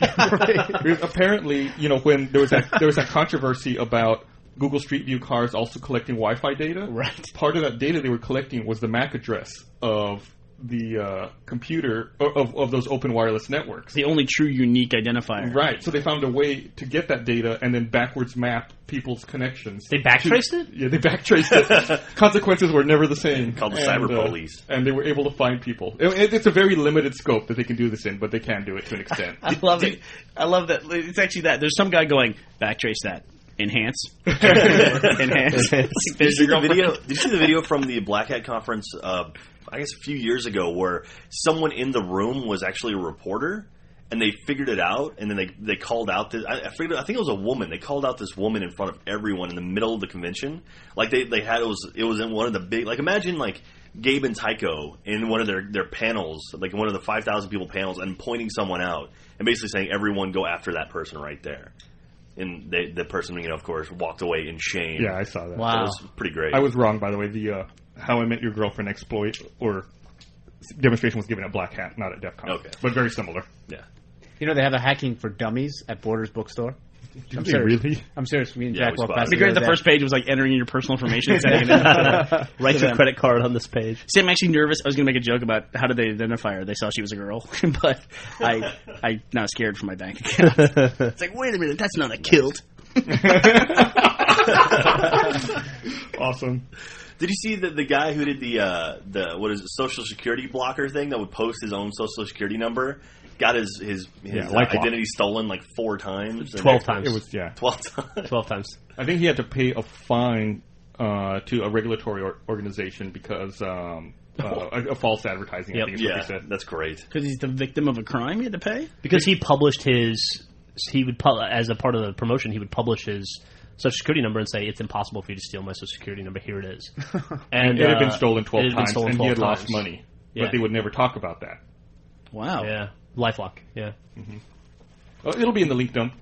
Apparently, when there was that controversy about Google Street View cars also collecting Wi-Fi data, Right. part of that data they were collecting was the MAC address of the computer, of those open wireless networks. The only true unique identifier. Right, so they found a way to get that data and then backwards map people's connections. They backtraced it? Yeah, they backtraced it. Consequences were never the same. Called the cyber police. And they were able to find people. It's a very limited scope that they can do this in, but they can do it to an extent. I love it. I love that. It's actually that. There's some guy going, backtrace that. Enhance. Enhance. Did you see the video from the Black Hat conference? I guess a few years ago, where someone in the room was actually a reporter, and they figured it out, and then they called out this. I think it was a woman. They called out this woman in front of everyone in the middle of the convention. Like they had it was in one of the big, like imagine like Gabe and Tycho in one of their panels, like one of the 5,000 people panels, and pointing someone out and basically saying everyone go after that person right there. And the person, of course, walked away in shame. Yeah, I saw that. Wow. So it was pretty great. I was wrong, by the way. The How I Met Your Girlfriend exploit or demonstration was given at Black Hat, not at DEF CON. Okay. But very similar. Yeah. They have a hacking for dummies at Borders Bookstore. Do they really? I'm serious. Me and Yeah, Jack we walked spotted past. It'd be great if the first page was like entering in your personal information and sending it in. Write your credit card on this page. See, I'm actually nervous. I was going to make a joke about how did they identify her. They saw she was a girl. But I'm now scared for my bank account. It's like, wait a minute, that's not a kilt. Awesome. Did you see the guy who did the what is it, Social Security blocker thing that would post his own Social Security number? Got his identity stolen like 4 times. 12 times. It was 12 times. 12 times. I think he had to pay a fine to a regulatory organization because a false advertising. Yep. I think is what Yeah, they said. that's great. Because he's the victim of a crime he had to pay? Because he published as a part of the promotion, he would publish his Social Security number and say, it's impossible for you to steal my Social Security number, here it is. And it had been stolen 12 it had been times, stolen and 12 he had lost times. money. Yeah. But they would never talk about that. Wow. Yeah. LifeLock. Yeah. It'll be in the link dump.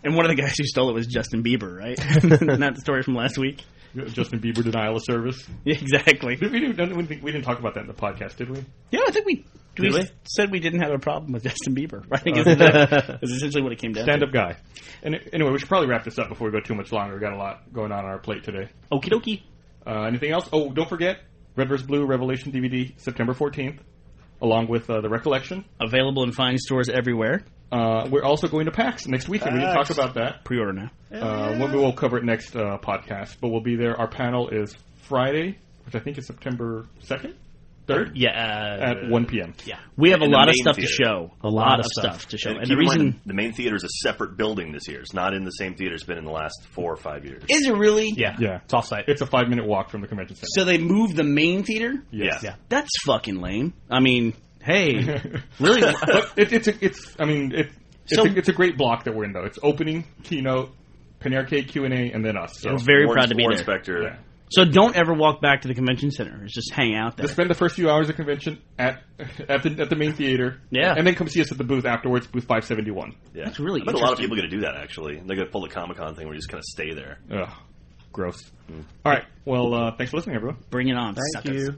And one of the guys who stole it was Justin Bieber, right? Not the story from last week? Justin Bieber denial of service. Yeah, exactly. We didn't talk about that in the podcast, did we? Yeah, I think we said we didn't have a problem with Justin Bieber. I think is essentially what it came down to. Stand-up guy. And anyway, we should probably wrap this up before we go too much longer. We've got a lot going on our plate today. Okie dokie. Anything else? Oh, don't forget, Red vs. Blue Revelation DVD, September 14th, along with The Recollection. Available in fine stores everywhere. We're also going to PAX next weekend. We didn't talk about that. Pre-order now. We'll cover it next podcast, but we'll be there. Our panel is Friday, which I think is September 2nd? 3rd? Yeah. At 1 p.m. Yeah. We have a In lot the of main stuff theater. to show. A lot of stuff to show. And And keep the in mind, reason... the main theater is a separate building this year. It's not in the same theater it's been in the last 4 or 5 years. Is it really? Yeah. Yeah. It's off-site. It's a 5-minute walk from the convention center. So they moved the main theater? Yes. Yeah. That's fucking lame. I mean, hey. Really? But it's a great block that we're in, though. It's opening, keynote, Panarcade Q&A, and then us. So We're very proud to be War there. Inspector. Yeah. So don't ever walk back to the convention center. Just hang out there. Just spend the first few hours of convention at the main theater. Yeah. And then come see us at the booth afterwards, booth 571. Yeah. That's really I bet a lot of interesting. people are going to do that, actually. They're going to pull the Comic-Con thing where you just kind of stay there. Ugh. Gross. All right. Well, thanks for listening, everyone. Bring it on. Thank suckers. you.